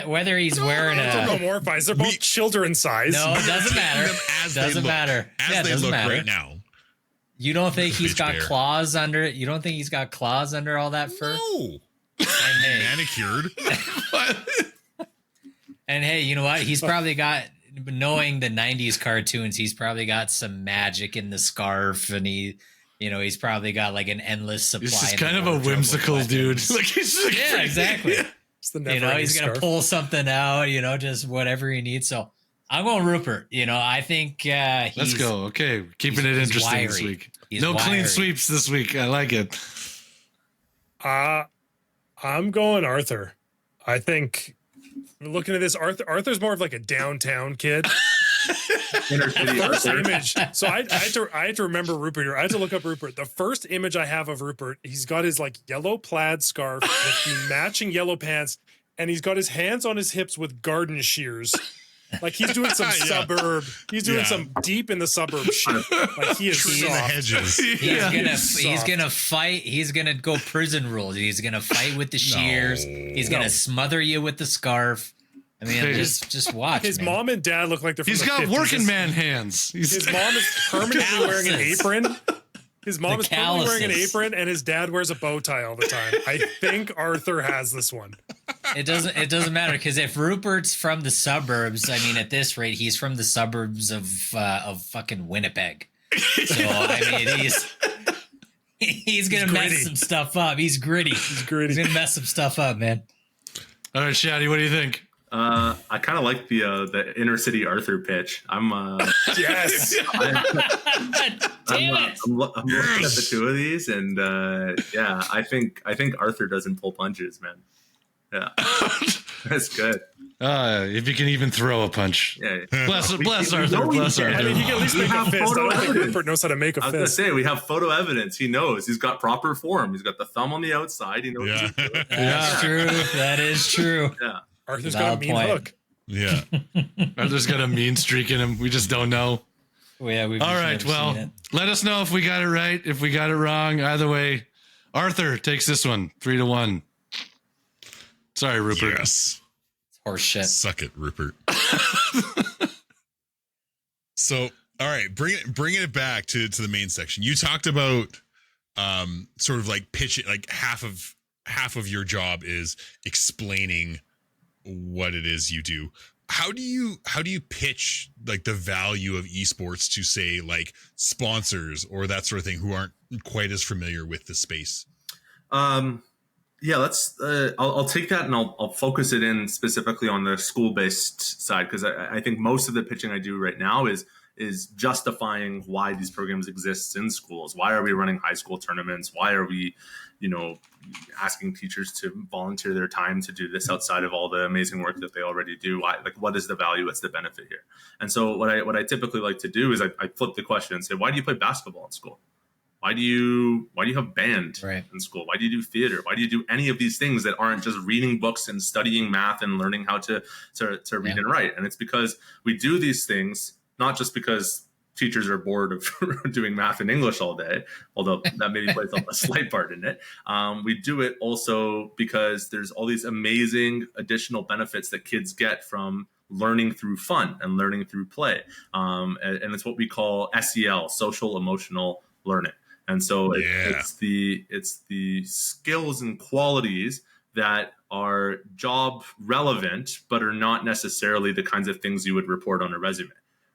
Whether he's wearing They're both children size. No, it doesn't matter. Doesn't matter. As they look right now. You don't think he's got bear. claws under it? You don't think he's got claws under all that fur? No. And hey, Manicured. and hey, you know what? He's probably got, knowing the 90s cartoons, he's probably got some magic in the scarf, and he's probably got like an endless supply. He's just kind of a whimsical dude. Like yeah, exactly. He's gonna scarf. pull something out, just whatever he needs. So I'm going Rupert. I think let's go. Okay, keeping it interesting this week. No clean sweeps this week. I like it. I'm going Arthur. I think looking at this, Arthur's more of like a downtown kid. First image. So I had to remember Rupert here. I had to look up Rupert. The first image I have of Rupert, he's got his like yellow plaid scarf with the matching yellow pants, and he's got his hands on his hips with garden shears. Like he's doing some suburb. He's doing some deep in the suburb shit. Like he is Trimming the hedges. He's gonna fight. He's gonna go prison rules. He's gonna fight with the shears. He's gonna smother you with the scarf. I mean, just watch. His mom and dad look like they're from He's the got 50s. working man hands. His mom is permanently wearing an apron. His mom is permanently wearing an apron, and his dad wears a bow tie all the time. I think Arthur has this one. It doesn't matter, because if Rupert's from the suburbs, I mean, at this rate, he's from the suburbs of fucking Winnipeg. So I mean, he's gonna mess some stuff up. He's gritty. He's gonna mess some stuff up, man. All right, Shadi, what do you think? I kind of like the inner city Arthur pitch. I'm yes. I'm looking at the two of these, and I think Arthur doesn't pull punches, man. Yeah, that's good. If you can even throw a punch. Yeah. Bless Arthur. Bless Arthur. I mean, he can at least make a fist. I don't think Rupert knows how to make a fist. I was gonna say, we have photo evidence. He knows. He's got proper form. He's got the thumb on the outside. He knows. Yeah. What he's doing. That's true. That is true. Yeah. Arthur's got a mean hook. Yeah. Arthur's got a mean streak in him. We just don't know. Well, yeah. All right. Well, let us know if we got it right. If we got it wrong, either way, Arthur takes this one 3-1. Sorry, Rupert. Yes. Horse shit. Suck it, Rupert. So, all right, bringing it back to the main section. You talked about sort of like pitching, like half of your job is explaining what it is you do. How do you pitch like the value of esports to, say, like sponsors or that sort of thing who aren't quite as familiar with the space? Yeah, let's. I'll take that and I'll focus it in specifically on the school-based side, because I think most of the pitching I do right now is justifying why these programs exist in schools. Why are we running high school tournaments? Why are we, asking teachers to volunteer their time to do this outside of all the amazing work that they already do? What is the value? What's the benefit here? And so what I typically like to do is I flip the question and say, why do you play basketball in school? Why do you have band in school? Why do you do theater? Why do you do any of these things that aren't just reading books and studying math and learning how to read and write? And it's because we do these things not just because teachers are bored of doing math and English all day, although that maybe plays a slight part in it. We do it also because there's all these amazing additional benefits that kids get from learning through fun and learning through play. And it's what we call SEL, social emotional learning. And so it's the skills and qualities that are job relevant, but are not necessarily the kinds of things you would report on a resume.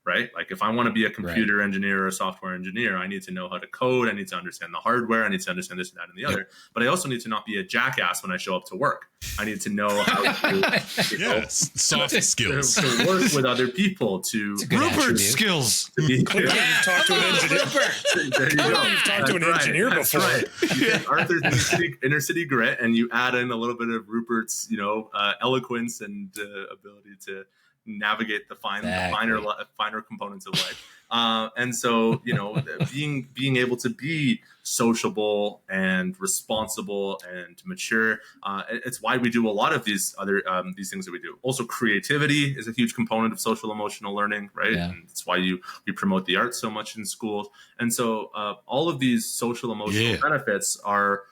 Right? Like if I want to be a computer engineer or a software engineer, I need to know how to code. I need to understand the hardware. I need to understand this and that and the other. But I also need to not be a jackass when I show up to work. I need to know how to soft skills to work with other people. To Rupert skills. You've talked to an engineer. There you go. You've talked to an engineer before. Right. You get Arthur's inner city grit, and you add in a little bit of Rupert's, eloquence and ability to navigate the finer components of life. And so, being able to be sociable and responsible and mature, it's why we do a lot of these other these things that we do. Also, creativity is a huge component of social emotional learning, right? Yeah. And it's why we promote the arts so much in schools. And so all of these social emotional benefits are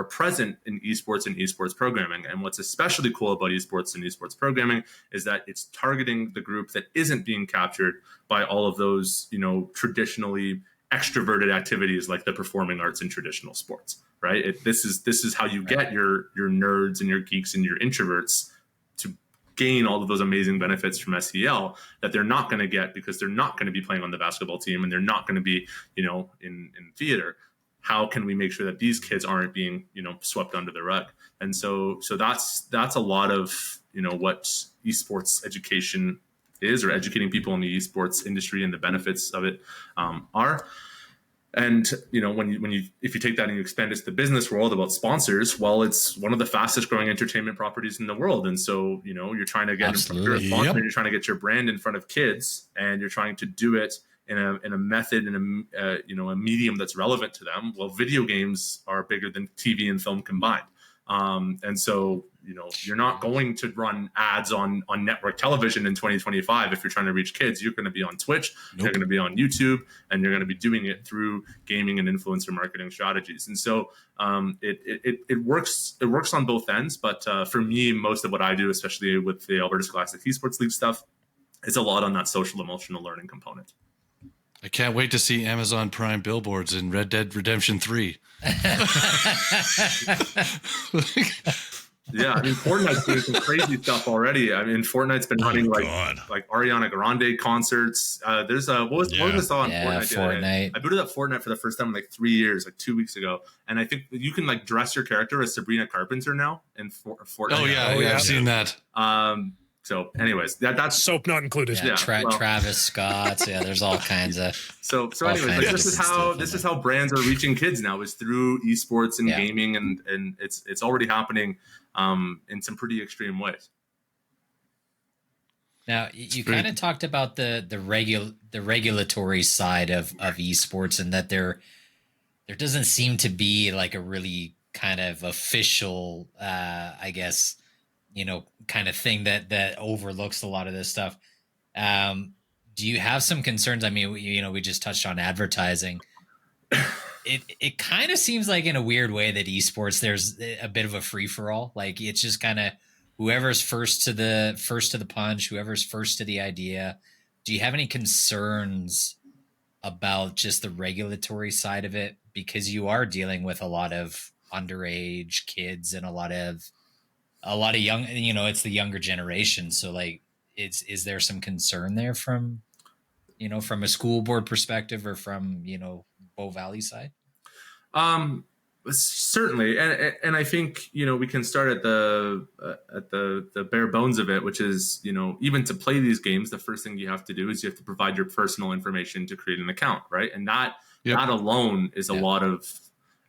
present in esports and esports programming. And what's especially cool about esports and esports programming is that it's targeting the group that isn't being captured by all of those, traditionally extroverted activities like the performing arts and traditional sports, right? This is how you get your nerds and your geeks and your introverts to gain all of those amazing benefits from SEL that they're not going to get because they're not going to be playing on the basketball team and they're not going to be, in theater. How can we make sure that these kids aren't being, swept under the rug? And so that's a lot of, what esports education is, or educating people in the esports industry and the benefits of it are. And, if you take that and you expand it to the business world about sponsors, well, it's one of the fastest growing entertainment properties in the world. And so, you're trying to get in front of your sponsor, you're trying to get your brand in front of kids, and you're trying to do it in a method and a medium that's relevant to them. Well, video games are bigger than TV and film combined. And so, you're not going to run ads on network television in 2025. If you're trying to reach kids, you're going to be on Twitch, you're going to be on YouTube, and you're going to be doing it through gaming and influencer marketing strategies. And so, it works on both ends. But for me, most of what I do, especially with the Alberta Scholastic Esports League stuff, is a lot on that social emotional learning component. I can't wait to see Amazon Prime billboards in Red Dead Redemption 3. Yeah, Fortnite's doing some crazy stuff already. Fortnite's been running like Ariana Grande concerts. There's what was I saw on Fortnite? I booted up Fortnite for the first time in 3 years, 2 weeks ago, and I think you can dress your character as Sabrina Carpenter now in Fortnite. Oh yeah, I've seen that. So, anyways, that's soap not included. Yeah, Travis Scott. Yeah, there's all kinds of. So anyways, this is how brands are reaching kids now, is through esports and gaming, and it's already happening in some pretty extreme ways. Now, you kind of talked about the regulatory side of esports, and that there doesn't seem to be a really kind of official, I guess, kind of thing that overlooks a lot of this stuff. Do you have some concerns? We just touched on advertising. It kind of seems like, in a weird way, that esports, there's a bit of a free for all. It's just kind of whoever's first to the punch, whoever's first to the idea. Do you have any concerns about just the regulatory side of it? Because you are dealing with a lot of underage kids and a lot of young, it's the younger generation. So is there some concern there from a school board perspective, or from, Bow Valley side? Certainly, and I think we can start at the bare bones of it, which is even to play these games, the first thing you have to do is you have to provide your personal information to create an account, right? And that alone is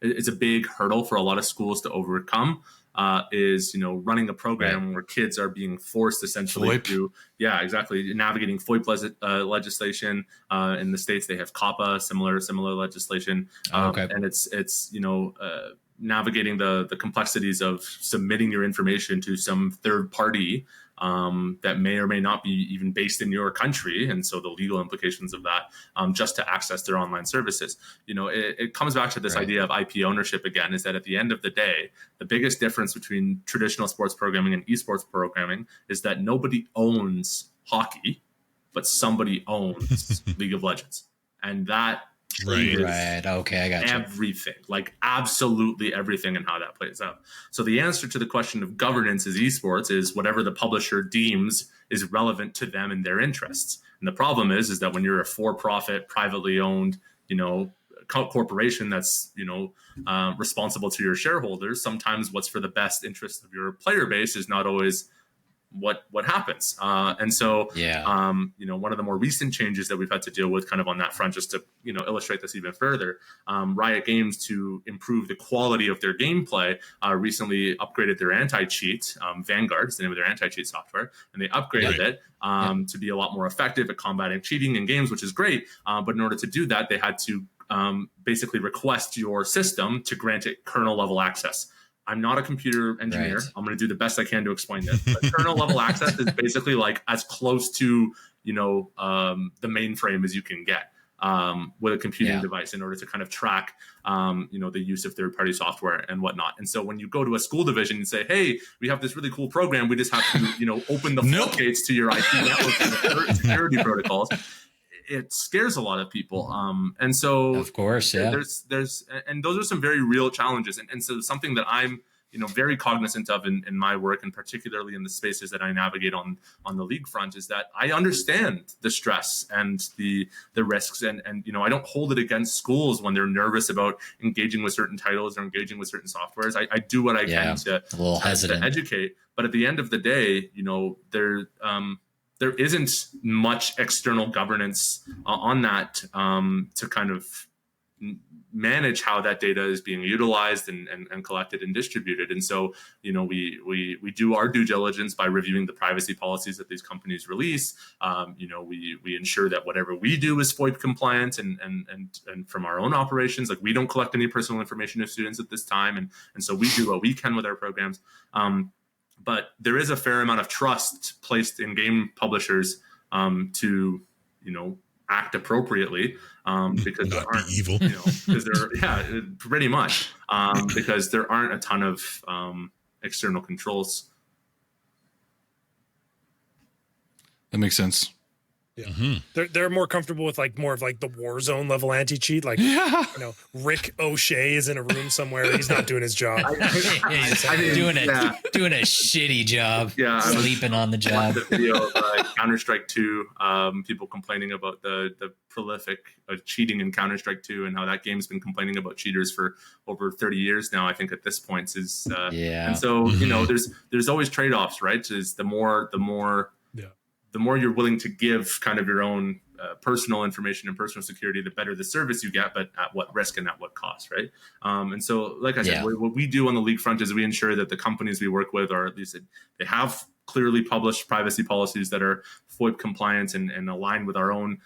it's a big hurdle for a lot of schools to overcome. Is running a program where kids are being forced essentially to navigating FOIP legislation. In the States they have COPPA, similar legislation, and it's navigating the complexities of submitting your information to some third party that may or may not be even based in your country, and so the legal implications of that, just to access their online services. It comes back to this idea of IP ownership again, is that at the end of the day, the biggest difference between traditional sports programming and esports programming is that nobody owns hockey, but somebody owns League of Legends. And that Right. Okay, I got you. Everything, like absolutely everything, and how that plays out. So the answer to the question of governance is esports is whatever the publisher deems is relevant to them and their interests. And the problem is that when you're a for-profit, privately owned, corporation that's responsible to your shareholders, sometimes what's for the best interest of your player base is not always what happens. And so, one of the more recent changes that we've had to deal with kind of on that front, just to, illustrate this even further, Riot Games, to improve the quality of their gameplay, recently upgraded their anti-cheat. Vanguard is the name of their anti-cheat software, and they upgraded it to be a lot more effective at combating cheating in games, which is great. But in order to do that, they had to basically request your system to grant it kernel level access. I'm not a computer engineer. Right. I'm going to do the best I can to explain this. But kernel level access is basically like as close to, the mainframe as you can get with a computing device in order to kind of track, the use of third-party software and whatnot. And so when you go to a school division and say, hey, we have this really cool program, we just have to, open the floodgates to your IP network and security protocols, it scares a lot of people. And so of course, there's and those are some very real challenges. And so something that I'm, very cognizant of in my work, and particularly in the spaces that I navigate on the league front, is that I understand the stress and the risks. And I don't hold it against schools when they're nervous about engaging with certain titles or engaging with certain softwares. I do what I can to educate. But at the end of the day, there isn't much external governance on that to kind of manage how that data is being utilized and collected and distributed. And so, we do our due diligence by reviewing the privacy policies that these companies release. We ensure that whatever we do is FOIP compliant and from our own operations, like we don't collect any personal information of students at this time. And so we do what we can with our programs. But there is a fair amount of trust placed in game publishers to, act appropriately because there aren't evil. Because pretty much because there aren't a ton of external controls. That makes sense. Yeah, they're more comfortable with more of the Warzone level anti-cheat. Rick O'Shea is in a room somewhere. He's not doing his job. Doing a shitty job. Yeah, sleeping on the job. The video of Counter-Strike 2, people complaining about the prolific cheating in Counter-Strike 2 and how that game's been complaining about cheaters for over 30 years now. I think at this point is and so there's always trade-offs, right? Is the more you're willing to give kind of your own personal information and personal security, the better the service you get, but at what risk and at what cost, right? And so, like I said, what we do on the league front is we ensure that the companies we work with are, at least they have clearly published privacy policies that are FOIP compliant and aligned with our own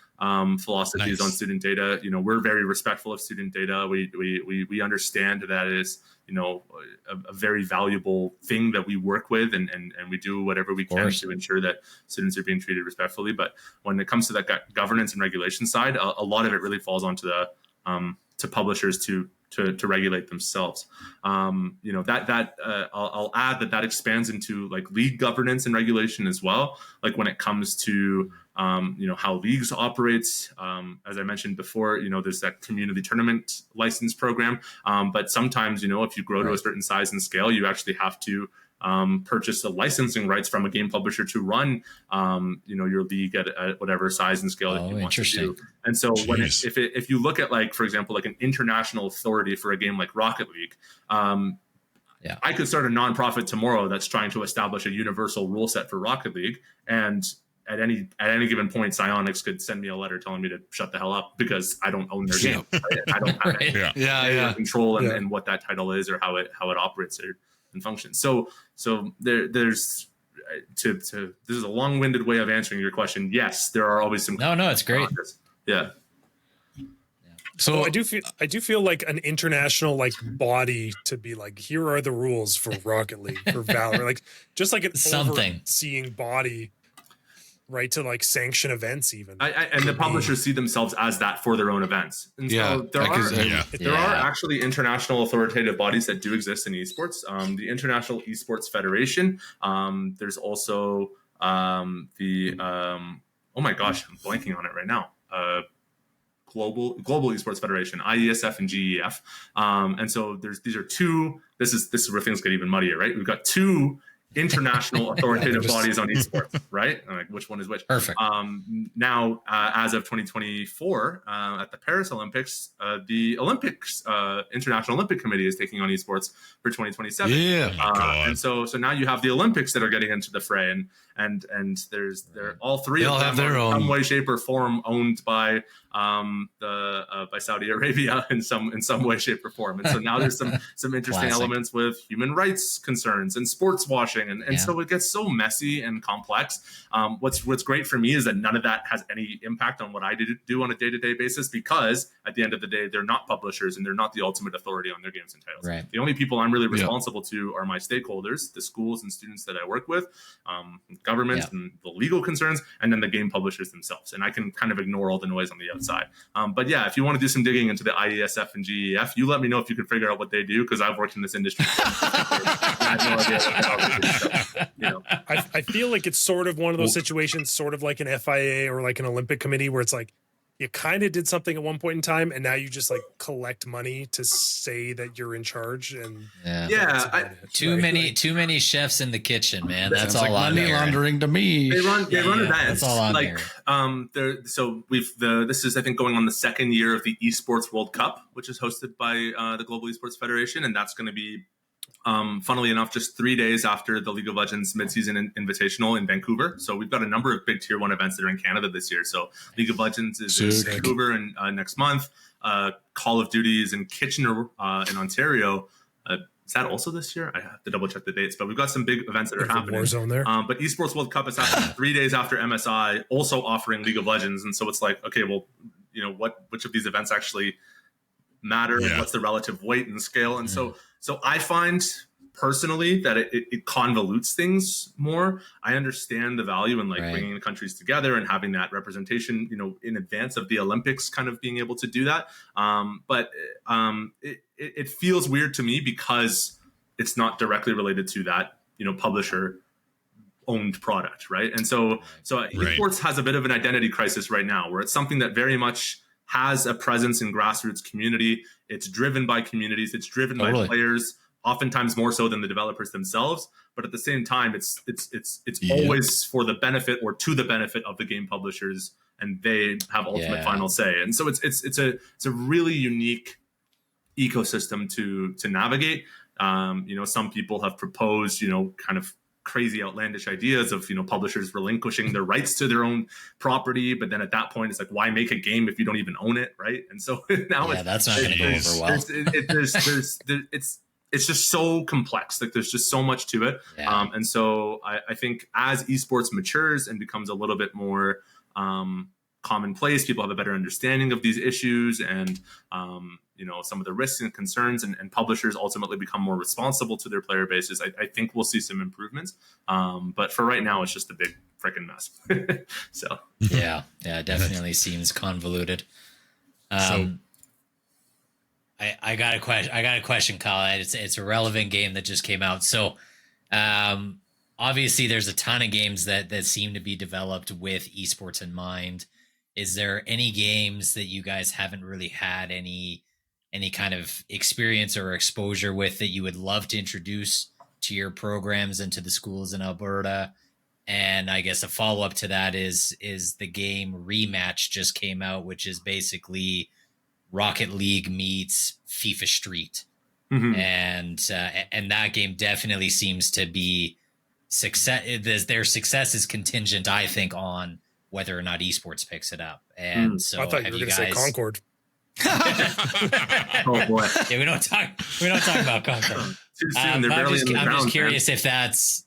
philosophies on student data. We're very respectful of student data. We understand that it is a very valuable thing that we work with, and we do whatever we can to ensure that students are being treated respectfully. But when it comes to that governance and regulation side, a lot of it really falls onto the to publishers to regulate themselves. I'll add that expands into league governance and regulation as well. Like when it comes to how leagues operates, as I mentioned before, there's that community tournament license program. But sometimes, if you grow to a certain size and scale, you actually have to purchase the licensing rights from a game publisher to run, your league at whatever size and scale that you want to do. And so if you look at, like, for example, like an international authority for a game like Rocket League, I could start a nonprofit tomorrow that's trying to establish a universal rule set for Rocket League, and at any given point, Psyonix could send me a letter telling me to shut the hell up because I don't own their game. Right? I don't have any control in what that title is or how it operates and functions. So there's this is a long-winded way of answering your question. Yes, there are always some. No, it's great. Yeah. So I do feel like an international, like, body to be like, here are the rules for Rocket League, for Valorant, like just like an overseeing body, right, to like sanction events even. And the publishers see themselves as that for their own events. And so there are actually international authoritative bodies that do exist in esports. The International Esports Federation. There's also the oh my gosh, I'm blanking on it right now. Global Esports Federation, IESF and GEF. And so these are two. This is where things get even muddier, right? We've got two international authoritative bodies on esports, right? Like, which one is which? Perfect. Now, as of 2024, at the Paris Olympics, the Olympics International Olympic Committee is taking on esports for 2027. And so now you have the Olympics that are getting into the fray, and they're all three of them have their own, some way, shape, or form, owned by by Saudi Arabia in some way, shape, or form. And so now there's some interesting elements with human rights concerns and sports washing. And so it gets so messy and complex. What's great for me is that none of that has any impact on what I do on a day-to-day basis, because at the end of the day, they're not publishers and they're not the ultimate authority on their games and titles. Right. The only people I'm really responsible to are my stakeholders, the schools and students that I work with, government and the legal concerns, and then the game publishers themselves. And I can kind of ignore all the noise on the outside. But yeah, if you want to do some digging into the IESF and GEF, you let me know if you can figure out what they do, because I've worked in this industry. I have no idea what they do. So, I feel like it's sort of one of those situations, sort of like an FIA or like an Olympic committee, where it's like you kind of did something at one point in time, and now you just like collect money to say that you're in charge. And too many chefs in the kitchen, man. That's all like money laundering to me. They run events. That's all I'm like this is, I think, going on the second year of the Esports World Cup, which is hosted by the Global Esports Federation, and that's going to be, funnily enough, just 3 days after the League of Legends midseason invitational in Vancouver. So we've got a number of big tier 1 events that are in Canada this year. So League of Legends is in Vancouver and next month. Call of Duty is in Kitchener in Ontario. Is that also this year? I have to double check the dates, but we've got some big events that are happening. Warzone there. But Esports World Cup is happening 3 days after MSI, also offering League of Legends. And so it's like, okay, well, which of these events actually matter, and what's the relative weight and scale? And so I find personally that it convolutes things more. I understand the value in bringing the countries together and having that representation, in advance of the Olympics, kind of being able to do that. But it feels weird to me because it's not directly related to that, publisher owned product. Right. And so esports has a bit of an identity crisis right now, where it's something that very much has a presence in grassroots community. It's driven by communities. It's driven by players, oftentimes more so than the developers themselves. But at the same time, it's always for the benefit or to the benefit of the game publishers, and they have ultimate final say. And so it's a really unique ecosystem to navigate. Some people have proposed, kind of crazy outlandish ideas of publishers relinquishing their rights to their own property, but then at that point it's like, why make a game if you don't even own it, right? And so now that's not going to go over well. It's just so complex. Like, there's just so much to it. And so I think as esports matures and becomes a little bit more commonplace, people have a better understanding of these issues, and some of the risks and concerns, and publishers ultimately become more responsible to their player bases. I think we'll see some improvements. But for right now, it's just a big freaking mess. So it definitely seems convoluted. I got a question, Kyle. It's a relevant game that just came out. So obviously there's a ton of games that seem to be developed with esports in mind. Is there any games that you guys haven't really had any kind of experience or exposure with that you would love to introduce to your programs and to the schools in Alberta? And I guess a follow up to that is the game Rematch just came out, which is basically Rocket League meets FIFA Street. Mm-hmm. And that game definitely seems to be success. Their success is contingent, I think, on whether or not esports picks it up. And so I thought you were going to say Concord. Oh boy! Yeah, we don't talk about Concord. Too soon. I'm just curious if that's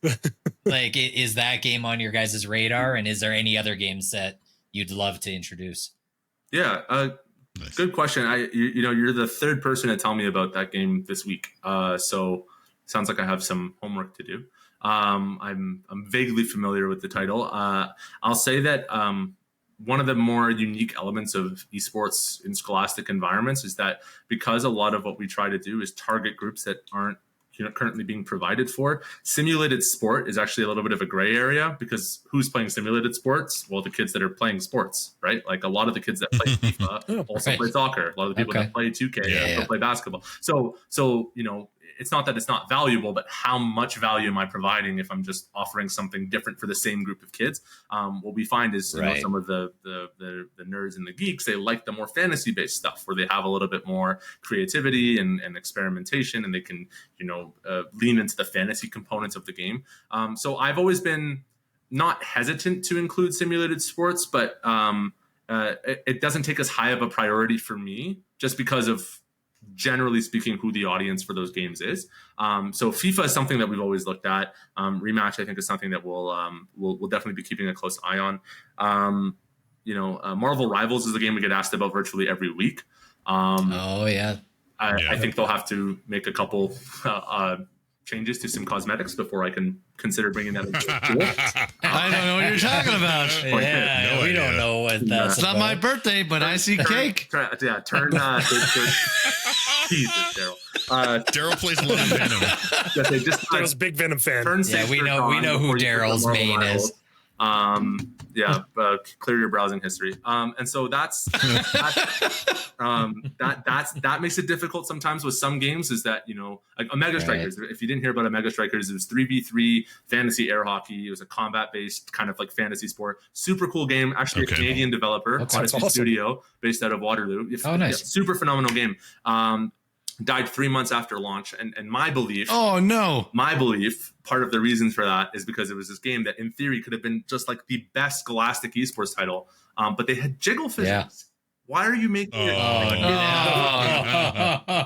like, is that game on your guys' radar, and is there any other games that you'd love to introduce? Yeah, nice. Good question. You're the third person to tell me about that game this week. So sounds like I have some homework to do. I'm vaguely familiar with the title. I'll say that one of the more unique elements of esports in scholastic environments is that because a lot of what we try to do is target groups that aren't currently being provided for, simulated sport is actually a little bit of a gray area, because who's playing simulated sports? Well, the kids that are playing sports, right? Like a lot of the kids that play FIFA also play soccer. A lot of the people that play 2K also play basketball. So it's not that it's not valuable, but how much value am I providing if I'm just offering something different for the same group of kids? What we find is some of the nerds and the geeks, they like the more fantasy based stuff where they have a little bit more creativity and experimentation, and they can lean into the fantasy components of the game. So I've always been not hesitant to include simulated sports, but it doesn't take as high of a priority for me just because of, generally speaking, who the audience for those games is. So FIFA is something that we've always looked at. Rematch, I think, is something that we'll definitely be keeping a close eye on. Marvel Rivals is a game we get asked about virtually every week. I think they'll have to make a couple changes to some cosmetics before I can consider bringing that into the I don't know what you're talking about. We don't know what that's It's not my birthday, but I see cake. Turn Jesus, Daryl. Daryl plays a lot of Venom. Daryl's a big Venom fan. We know who Daryl's main is. Clear your browsing history. And so that makes it difficult sometimes with some games, is that, like Omega Strikers, if you didn't hear about Omega Strikers, it was 3v3 fantasy air hockey. It was a combat based kind of like fantasy sport. Super cool game. Actually, a Canadian developer, Odyssey Studio, based out of Waterloo. Oh, nice. Yeah, super phenomenal game. Died 3 months after launch, and my belief, part of the reasons for that is because it was this game that in theory could have been just like the best scholastic esports title, but they had jiggle physics. Why are you making it?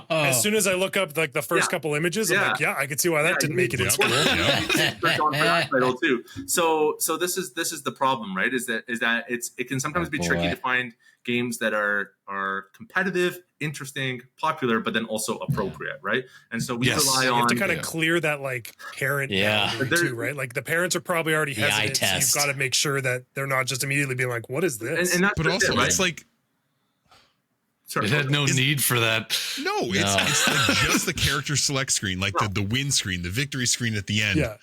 As soon as I look up like the first couple images, I'm like, I could see why that didn't make it in school. So this is the problem, right? Is that it can sometimes be tricky to find games that are competitive, interesting, popular, but then also appropriate, right? And so we rely on, you have to kind of clear that like parent too, right? Like the parents are probably already hesitant, so you've got to make sure that they're not just immediately being like, what is this? And that's but also right? It's like, it had no need for that. No, it's like just the character select screen, like the win screen, the victory screen at the end. Yeah,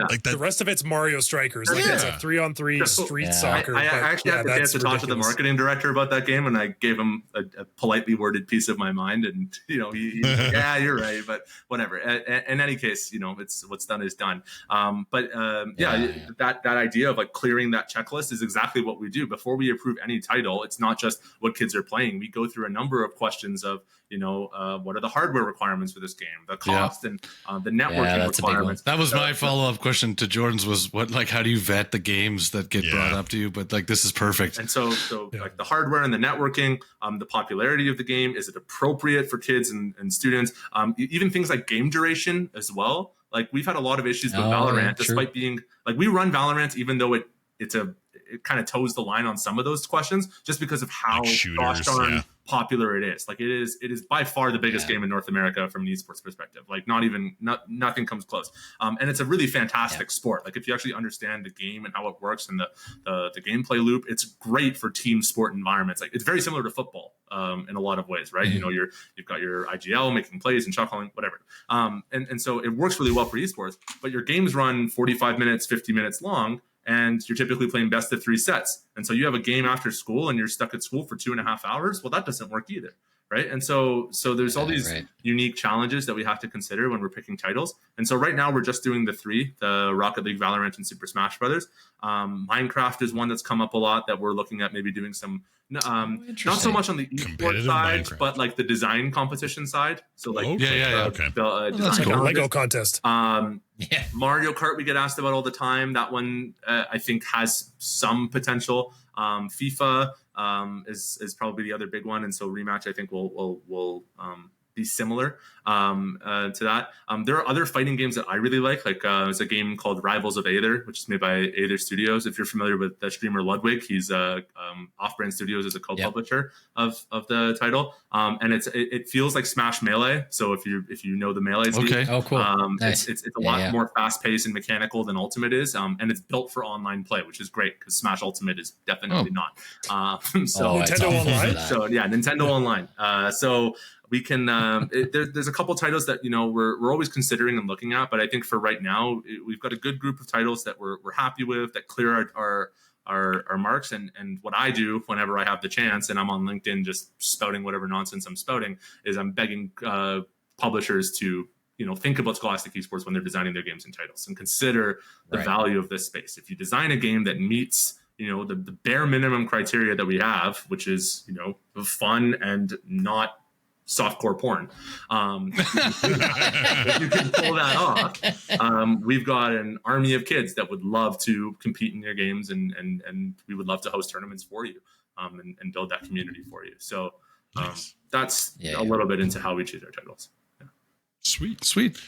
like that. The rest of it's Mario Strikers. Like it's a 3-on-3 street soccer. I actually had the chance to talk to the marketing director about that game, and I gave him a politely worded piece of my mind, and he's like, yeah, you're right, but whatever. In any case, it's what's done is done. That idea of like clearing that checklist is exactly what we do before we approve any title. It's not just what kids are playing. We go through a number of questions of what are the hardware requirements for this game, the cost, and the networking requirements. That was my follow-up question to Jordan's was how do you vet the games that get brought up to you? But like, this is perfect. And so like the hardware and the networking, the popularity of the game, is it appropriate for kids and students? Even things like game duration as well. Like we've had a lot of issues with Valorant, despite being like, we run Valorant, even though it kind of toes the line on some of those questions, just because of how gosh darn popular it is. Like it is by far the biggest game in North America from an esports perspective. Like nothing comes close. And it's a really fantastic sport. Like if you actually understand the game and how it works and the gameplay loop, it's great for team sport environments. Like it's very similar to football in a lot of ways, right? Mm-hmm. You've got your IGL making plays and shot calling, whatever. And so it works really well for esports, but your games run 45 minutes, 50 minutes long, and you're typically playing best of 3 sets. And so you have a game after school and you're stuck at school for 2.5 hours. Well, that doesn't work either, right? And so there's all these unique challenges that we have to consider when we're picking titles. And so right now we're just doing the Rocket League, Valorant, and Super Smash Brothers. Minecraft is one that's come up a lot that we're looking at maybe doing some, not so much on the esports side, Minecraft, but like the design competition side. So like, okay, that's cool. Lego contest. Mario Kart we get asked about all the time. That one I think has some potential. FIFA is probably the other big one, and so Rematch I think will be similar to that. There are other fighting games that I really like there's a game called Rivals of Aether, which is made by Aether Studios. If you're familiar with the streamer Ludwig, he's Off-Brand Studios is a co-publisher of the title, and it feels like Smash Melee. So if you know the Melee, cool. Nice. It's a lot more fast-paced and mechanical than Ultimate is, and it's built for online play, which is great because Smash Ultimate is definitely not. Nintendo Online. So yeah, Nintendo Online. So we can there's a couple titles that we're always considering and looking at, but I think for right now we've got a good group of titles that we're happy with, that clear our marks. And what I do whenever I have the chance and I'm on LinkedIn just spouting whatever nonsense I'm spouting is I'm begging publishers to think about Scholastic Esports when they're designing their games and titles and consider the value of this space. If you design a game that meets the bare minimum criteria that we have, which is fun and not softcore porn. If you can pull that off, we've got an army of kids that would love to compete in your games, and we would love to host tournaments for you, and build that community for you. So that's a little bit into how we choose our titles. Yeah. Sweet.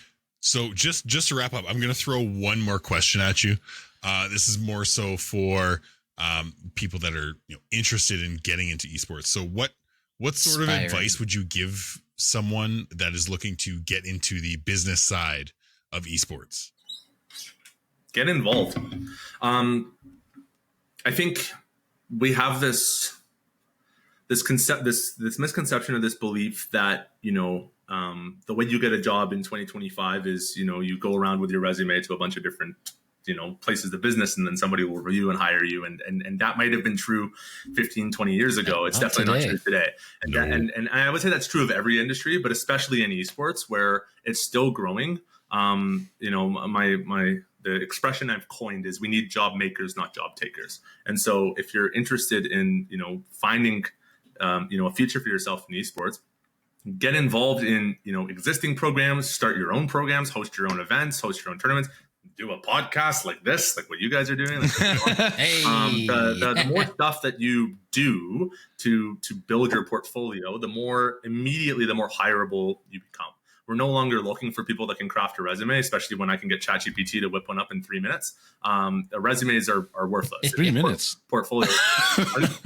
So just to wrap up, I'm going to throw one more question at you. This is more so for people that are interested in getting into esports. So what sort of advice would you give someone that is looking to get into the business side of esports? Get involved. I think we have this misconception or this belief that the way you get a job in 2025 is you go around with your resume to a bunch of different places of business, and then somebody will review and hire you. And that might have been true 15, 20 years ago. It's definitely not true today. And I would say that's true of every industry, but especially in esports where it's still growing. The expression I've coined is we need job makers, not job takers. And so if you're interested in, finding, a future for yourself in esports, get involved in, existing programs, start your own programs, host your own events, host your own tournaments, do a podcast like this, like what you guys are doing. The more stuff that you do to build your portfolio, the more hireable you become. We're no longer looking for people that can craft a resume, especially when I can get ChatGPT to whip one up in 3 minutes. The resumes are worthless. 3 minutes. Portfolio.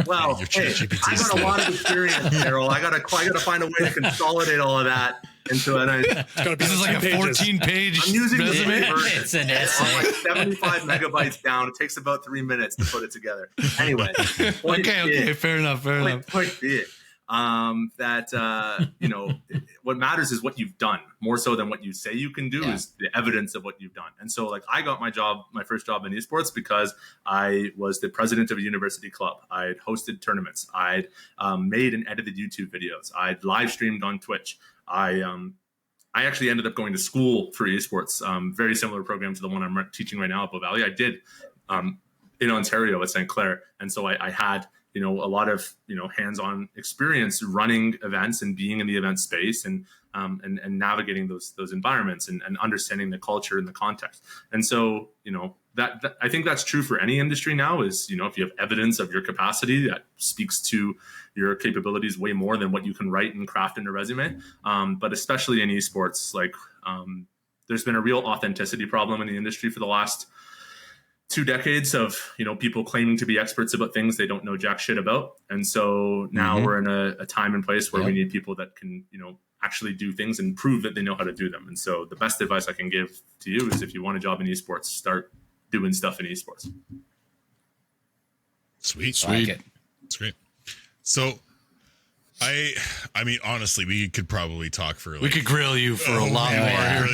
Well, hey, I got a lot of experience, Carol. I gotta find a way to consolidate all of that into a nice. This is like a 14-page resume. It's an essay. I'm like 75 megabytes down. It takes about 3 minutes to put it together. Anyway. Okay. Fair enough. Point being. What matters is what you've done more so than what you say you can do is the evidence of what you've done. And so I got my first job in esports because I was the president of a university club. I'd hosted tournaments. I'd made and edited YouTube videos. I'd live streamed on Twitch. I actually ended up going to school for esports, very similar program to the one I'm teaching right now at Bow Valley. I did in Ontario at St. Clair. And so I had a lot of hands-on experience running events and being in the event space and navigating those environments and understanding the culture and the context. And so that I think that's true for any industry now. Is if you have evidence of your capacity, that speaks to your capabilities way more than what you can write and craft in a resume. But especially in esports, there's been a real authenticity problem in the industry for the last 2 decades of people claiming to be experts about things they don't know jack shit about. And so now we're in a time and place where we need people that can actually do things and prove that they know how to do them. And so the best advice I can give to you is if you want a job in esports, start doing stuff in esports. Sweet. Like That's great. So I mean, honestly, we could probably talk for we could grill you for a lot more.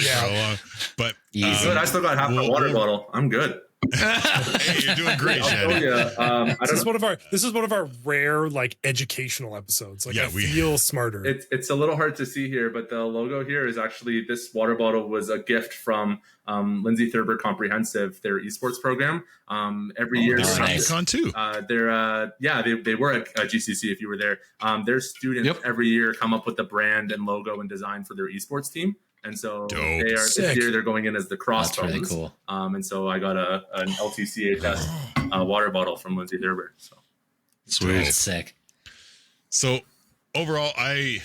But good. I still got half my water bottle. I'm good. Hey, you're doing great, Oh, Shadi. yeah. This is one of our rare like educational episodes. Like, Yeah, I feel smarter. It's a little hard to see here, but the logo here is actually, this water bottle was a gift from Lindsay Thurber Comprehensive, their esports program. Every year, They're nice. Con too. they were at GCC if you were there. Their students every year come up with the brand and logo and design for their esports team. And so this year they're going in as the Crossbones. That's really cool. And so I got an LTCHS water bottle from Lindsay Thurber. So Sweet. That's sick. So overall, I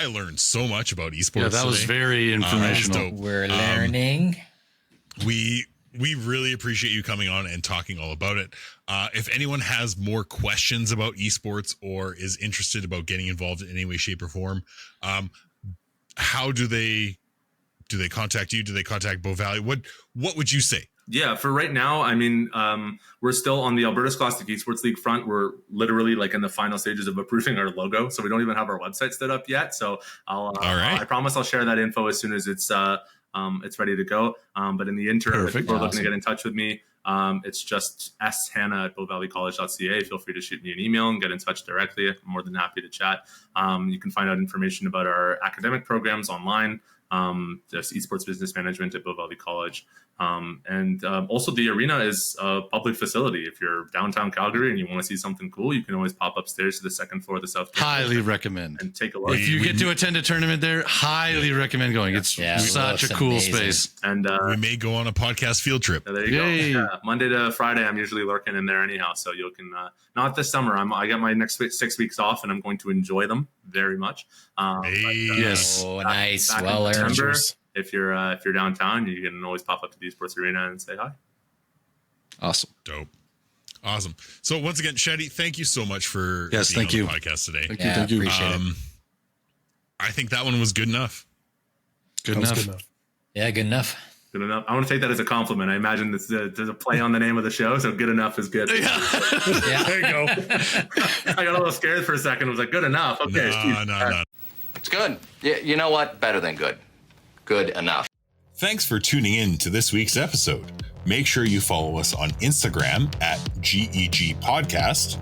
learned so much about esports. Yeah, that was today. very informational. We're learning. We really appreciate you coming on and talking all about it. If anyone has more questions about esports or is interested about getting involved in any way, shape, or form, how do they contact you? Do they contact Bow Valley? What would you say? Yeah, for right now, I mean, we're still on the Alberta Scholastic Esports League front. We're literally like in the final stages of approving our logo, so we don't even have our website stood up yet. So I promise I'll share that info as soon as it's ready to go. But in the interim, if people are looking to get in touch with me, it's just shanna@bowvalleycollege.ca. Feel free to shoot me an email and get in touch directly. I'm more than happy to chat. You can find out information about our academic programs online. Just esports business management at Bow Valley College. And also the arena is a public facility. If you're downtown Calgary and you want to see something cool, you can always pop upstairs to the second floor of the South Campus. Highly recommend. And take a look. If you get to attend a tournament there, highly recommend going. It's such a cool space. And we may go on a podcast field trip. There you go. Yeah, Monday to Friday, I'm usually lurking in there anyhow. So you can, not this summer. I got my next 6 weeks off and I'm going to enjoy them very much. Yes. Oh, nice. Back Well in earned. September, if you're downtown, you can always pop up to the Esports Arena and say hi. Awesome. Dope. Awesome. So once again, Shadi, thank you so much for being on the podcast today. Thank you. Appreciate it. I think that one was good enough. Good enough. Yeah, good enough. Good enough. I want to take that as a compliment. I imagine there's a play on the name of the show, so good enough is good. Yeah. There you go. I got a little scared for a second. I was like, good enough. Okay. No. It's good. You know what? Better than good. Good enough. Thanks for tuning in to this week's episode. Make sure you follow us on Instagram at GEG Podcast.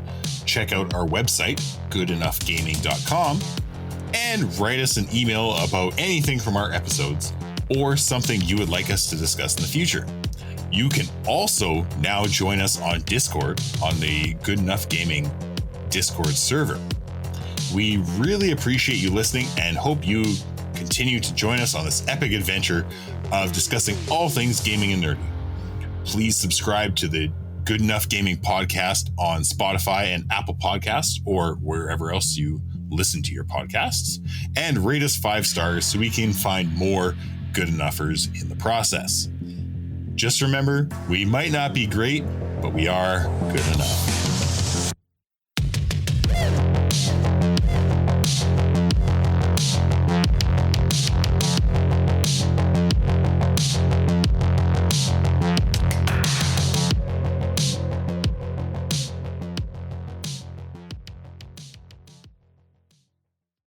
Check out our website, goodenoughgaming.com, and write us an email about anything from our episodes or something you would like us to discuss in the future. You can also now join us on Discord on the Good Enough Gaming Discord server. We really appreciate you listening and hope you continue to join us on this epic adventure of discussing all things gaming and nerdy. Please subscribe to the Good Enough Gaming Podcast on Spotify and Apple Podcasts or wherever else you listen to your podcasts, and rate us 5 stars so we can find more good enoughers in the process. Just remember, we might not be great, but we are good enough.